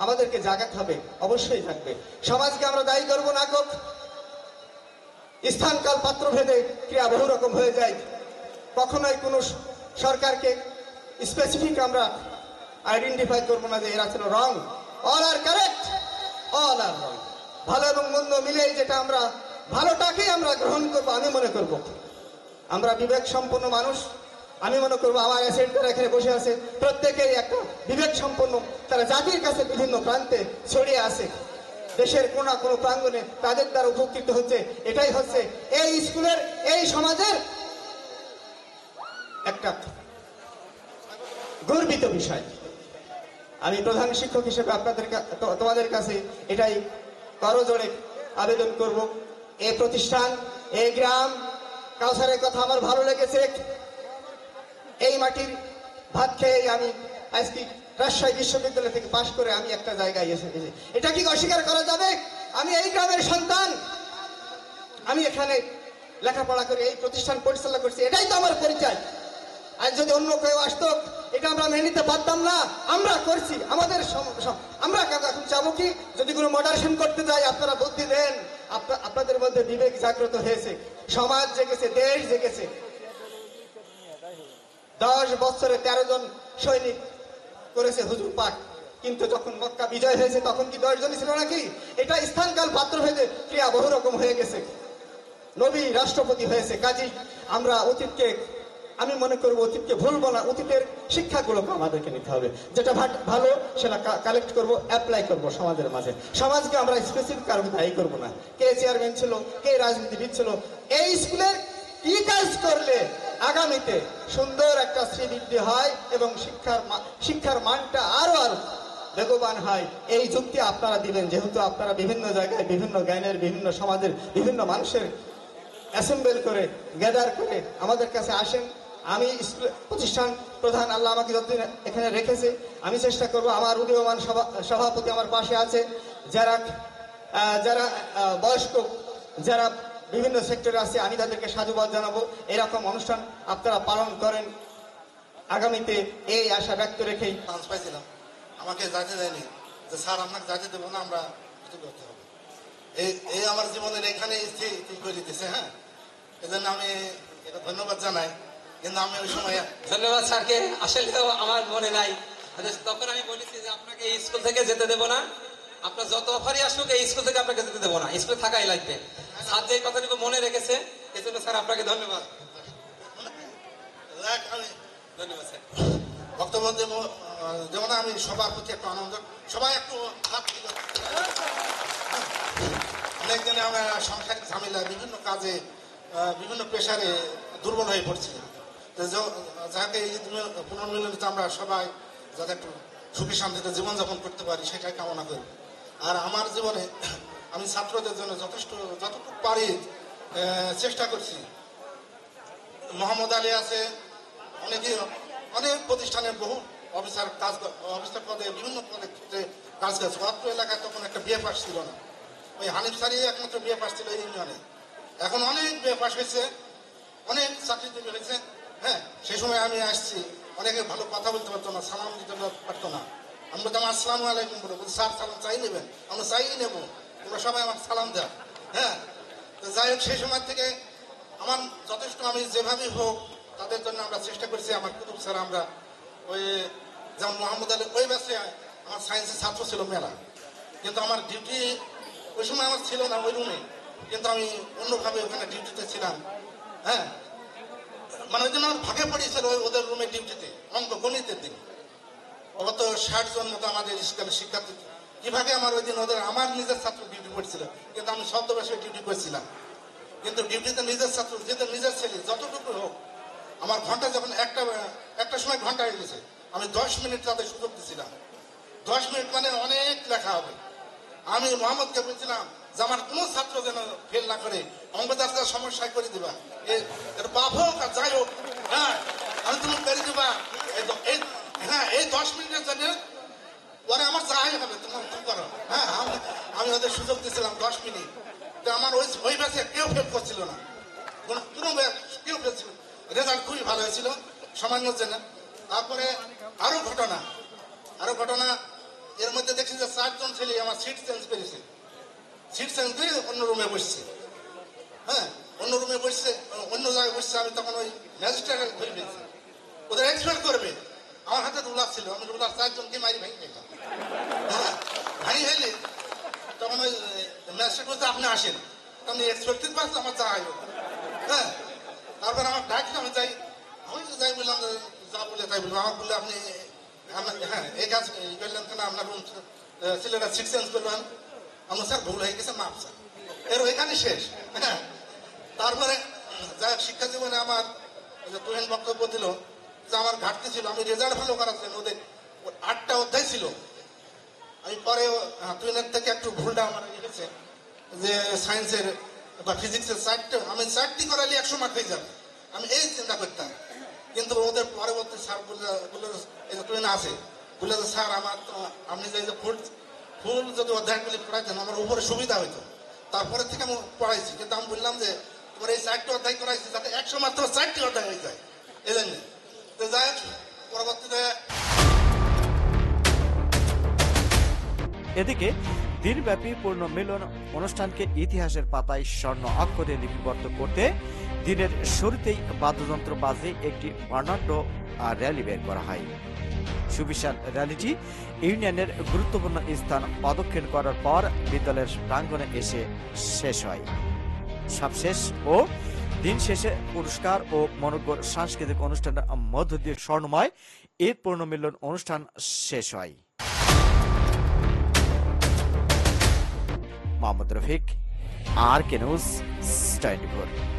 আমাদেরকে জাগাতে হবে, অবশ্যই থাকবে। সমাজকে আমরা দায়ী করবো না হোক, স্থানকাল পাত্র ভেদে ক্রিয়া বহু রকম হয়ে যায়। কখনোই কোনো সরকারকে স্পেসিফিক আমরা আইডেন্টিফাই করবো না যে এরা ছিল রং। অল আর কারেক্ট, অল আর রং। ভালো এবং মন্দ মিলেই যেটা আমরা ভালোটাকেই আমরা গ্রহণ করবো। আমি মনে করবো আমরা বিবেক সম্পন্ন মানুষ। আমি মনে করবো আমার অ্যাসেট যারা এখানে বসে আছে প্রত্যেকেই একটা বিবেক সম্পন্ন, তারা জাতির কাছে বিভিন্ন প্রান্তে ছড়িয়ে আছে, দেশের কোনো না কোনো প্রাঙ্গণে তাদের দ্বারা উপকৃত হচ্ছে। এটাই হচ্ছে এই স্কুলের, এই সমাজের একটা গর্বিত বিষয়। আমি প্রধান শিক্ষক হিসেবে তোমাদের কাছে এটাই করজোড়ে আবেদন করব। এই প্রতিষ্ঠান, এই গ্রাম, কাউসারের কথা আমার ভালো লেগেছে। এই মাটির ভাত খেয়ে আমি আজকে রাজশাহী বিশ্ববিদ্যালয় থেকে পাশ করে আমি একটা জায়গায় এসেছি। এটা কি অস্বীকার করা যাবে? আমি এই গ্রামের সন্তান, আমি এখানে লেখাপড়া করে এই প্রতিষ্ঠান পরিচালনা করছি, এটাই তো আমার পরিচয়। আর যদি অন্য কেউ আসতো এটা আমরা মেনে নিতে পারতাম না। আমরা করছি, আমাদের আমরা এখন চাবো কি যদি কোনো মডারেশন করতে যাই আপনারা বুদ্ধি দেন। আপনাদের মধ্যে বিবেক জাগ্রত হয়েছে, সমাজ জেগেছে, দেশ জেগেছে। 10 বছরে 13 জন সৈনিক করেছে হুজুর পাক, কিন্তু যখন মক্কা বিজয় হয়েছে তখন কি 10 জনই ছিল নাকি? এটা স্থানকাল পাত্রভেদে ক্রিয়া বহু রকম হয়ে গেছে। নবী রাষ্ট্রপতি হয়েছে। কাজী আমরা অতীতকে, আমি মনে করবো অতীতকে ভুলবো না, অতীতের শিক্ষাগুলোকে আমাদেরকে নিতে হবে। যেটা ভালো সেটা কালেক্ট করব, অ্যাপ্লাই করব সমাজের মাঝে। সমাজকে আমরা স্পেসিফিক কারণে দায়ী করবো না, কে চেয়ারম্যান ছিল, কে রাজনীতিবিদ ছিল। এই স্কুলের কি কাজ করলে আগামীতে সুন্দর একটা শ্রীবৃদ্ধি হয় এবং শিক্ষার মানটা আরো আরো বেগবান হয়, এই যুক্তি আপনারা দিবেন। যেহেতু আপনারা বিভিন্ন জায়গায় বিভিন্ন জ্ঞানের, বিভিন্ন সমাজের বিভিন্ন মানুষের অ্যাসেম্বল করে, গ্যাদার করে আমাদের কাছে আসেন, আমি স্কুল প্রতিষ্ঠান প্রধান, আল্লাহ আমাকে যতদিন এখানে রেখেছে আমি চেষ্টা করব। আমার উদীয়মান সভাপতি আমার পাশে আছে, যারা যারা বয়স্ক, যারা বিভিন্ন সেক্টরে আছে, আমি তাদেরকে সাধুবাদ জানাবো। এরকম অনুষ্ঠান আপনারা পালন করেন আগামীতে, এই আশা ব্যক্ত রেখেই চান্স পাইছিলাম, আমাকে যাইতে দেয়নি যে স্যার আপনাকে যাইতে দেবো না, আমরা কিছু করতে হবে। এই আমার জীবনের এখানে স্থির করে দিতেছে। হ্যাঁ, এই জন্য আমি এটা ধন্যবাদ জানাই। কিন্তু আমি ওই সময় ধন্যবাদ স্যারকে, আসলেও আমার মনে নাই, তখন আমি বলেছি যে আপনাকে এই স্কুল থেকে যেতে দেবো না, আপনার যত অফারই আসুক এই স্কুল থেকে আপনাকে যেতে দেবো না, স্কুলে থাকাই লাগবে। স্যার যে কথাটুকু মনে রেখেছে এজন্য স্যার আপনাকে ধন্যবাদ। ধন্যবাদ স্যার। বক্তব্য দেবো যেমন আমি সবার প্রতি একটু আনন্দ, সবাই একটু অনেক দিনে আমরা সাংসারিক ঝামেলা, বিভিন্ন কাজে, বিভিন্ন প্রেশারে দুর্বল হয়ে পড়ছি। যাকে এই পুনর্মিলনীতে আমরা সবাই যাতে একটু সুখী শান্তিতে জীবনযাপন করতে পারি সেটাই কামনা করি। আর আমার জীবনে আমি ছাত্রদের জন্য যতটুকু পারি চেষ্টা করছি। মোহাম্মদ আলী আছে, অনেক প্রতিষ্ঠানে বহু অফিসার পদে বিভিন্ন পদে কাজ করছে। অত্র এলাকায় তখন একটা বিয়ে পাস ছিল না, ওই হানিফ স্যারই একমাত্র বিয়ে পাস ছিল এই ইউনিয়নে। এখন অনেক বিয়ে পাস হয়েছে, অনেক চাকরিজীবী হয়েছে। হ্যাঁ, সেই সময় আমি আসছি, অনেকে ভালো কথা বলতে পারতো না, সালাম দিতে পারতো না। আমি বলতাম আসসালামু আলাইকুম বলে, বলছি স্যার সালাম চাই নেবেন? আমরা চাই নেবো, তোমরা সবাই আমার সালাম দেয়। হ্যাঁ, তো যাই হোক, সেই সময় থেকে আমার যথেষ্ট, আমি যেভাবেই হোক তাদের জন্য আমরা চেষ্টা করছি। আমার কুতুব স্যার, আমরা ওই যেমন মোহাম্মদ আলী ওই ব্যাচে আমার সায়েন্সের ছাত্র ছিল মেলা, কিন্তু আমার ডিউটি ওই সময় আমার ছিল না ওই রুমে, কিন্তু আমি অন্যভাবে ওখানে ডিউটিতে ছিলাম। হ্যাঁ, মানে ওই জন্য আমার ভাগে পড়িয়েছিল ওদের রুমে ডিউটিতে, অঙ্ক গণিতের দিন। অগত 60 জন মতো আমাদের স্কুলের শিক্ষার্থী কিভাবে আমার ওই দিন ওদের আমার নিজের ছাত্র ডিউটি করছিল, কিন্তু আমি ছদ্মবেশে ডিউটি করছিলাম। কিন্তু ডিউটিতে নিজের ছাত্র, যেহেতু নিজের ছেলে, যতটুকু হোক আমার ঘন্টা যখন একটা সময় ঘন্টা হয়ে গেছে, আমি 10 মিনিট তাদের সুযোগ দিয়েছিলাম। 10 মিনিট মানে অনেক লেখা হবে। আমি মোহাম্মদকে বলছিলাম যে আমার কোনো ছাত্র যেন ফেল না করে, অঙ্কদাসের সমস্যায় করে দিবা, এর বাপ হোক আর যাই হোক, হ্যাঁ আমি তুমি করে দিবা। হ্যাঁ, এই 10 মিনিটের জন্য পরে আমার যাই হবে, তোমার কি করো। হ্যাঁ, আমি ওদের সুযোগ দিয়েছিলাম 10 মিনিট। তো আমার ওই ব্যাচে কেউ ফেল করছিল না, কোনো কেউ ফেল ছিল, রেজাল্ট খুবই ভালো হয়েছিল সামান্যর জন্য। তারপরে আরো ঘটনা, এর মধ্যে দেখছি যে 4 জন ছেলে আমার সিট চেঞ্জ করেছে, সিট চেঞ্জ করে অন্য রুমে বসছে। হ্যাঁ, অন্য রুমে বসছে, অন্য জায়গায় বসছে। আমি তখন ওই ম্যাজিস্ট্রেট ধরে পেয়েছি, ওদের এক্সপেক্ট করবে। আমার হাতে রুলার ছিল, আমি রুলার 4 জনকে মারি ভেঙে গেলাম। হ্যাঁ, ভাঙি হইলে তখন ওই ম্যাজিস্ট্রেট বলতে আপনি আসেন, আমি এক্সপেক্টেড পাচ্ছি আমার যা হয়। হ্যাঁ, তারপর আমার ডাকতে আমি যাই বললাম, যা বলে তাই বললাম। আমার বললে আপনি হ্যাঁ এই কাজ করলেন কেন, আপনার ছেলেরা সিট চেঞ্জ করবেন? আমরা স্যার ভুল হয়ে গেছে, মাপ স্যার। এর ওইখানে শেষ। হ্যাঁ, তারপরে যাই শিক্ষা জীবনে আমার তুহিন বক্তব্য দিল যে আমার ঘাটতি ছিল, আমি রেজাল্ট ভালো করার জন্য ওদের 8টা অধ্যায় ছিল। আমি পরে তুহিনের থেকে একটু ভুলটা আমার হয়েছে যে সায়েন্সের বা ফিজিক্সের 4টা, আমি 4টি করালে 100 মার্ক হয়ে যাবে, আমি এই চিন্তা করতাম। কিন্তু ওদের পরবর্তী স্যার বলে এই যে তুহিন আছে, বলে যে স্যার আমার আপনি যে ফুল যদি অধ্যায়গুলি পড়াইতেন আমার উপরে সুবিধা হইতো। তারপরে থেকে আমি পড়াইছি, কিন্তু আমি বললাম যে তোমার এই 4টি অধ্যায় করাইছি যাতে 100 মাত্র 4টি অধ্যায় হয়ে যায়, এই জন্য। তো যাই হোক, পরবর্তীতে এদিকে দিনব্যাপী পুনর্মিলন অনুষ্ঠানকে ইতিহাসের পাতায় স্বর্ণ অক্ষরে লিপিবদ্ধ করতে দিনের শুরুতেই বাদ্যযন্ত্র বাজে একটি বর্ণাঢ্য র্যালি বের করা হয়। সুবিশাল র্যালিটি ইউনিয়নের গুরুত্বপূর্ণ স্থান প্রদক্ষিণ করার পর বিদ্যালয়ের প্রাঙ্গণে এসে শেষ হয়। সবশেষ ও দিন শেষে পুরস্কার ও মনোজ্ঞ সাংস্কৃতিক অনুষ্ঠানের মধ্য দিয়ে স্বর্ণময় ঈদ পুনর্মিলন অনুষ্ঠান শেষ হয়। Mohammad Rafiq, RK News 24।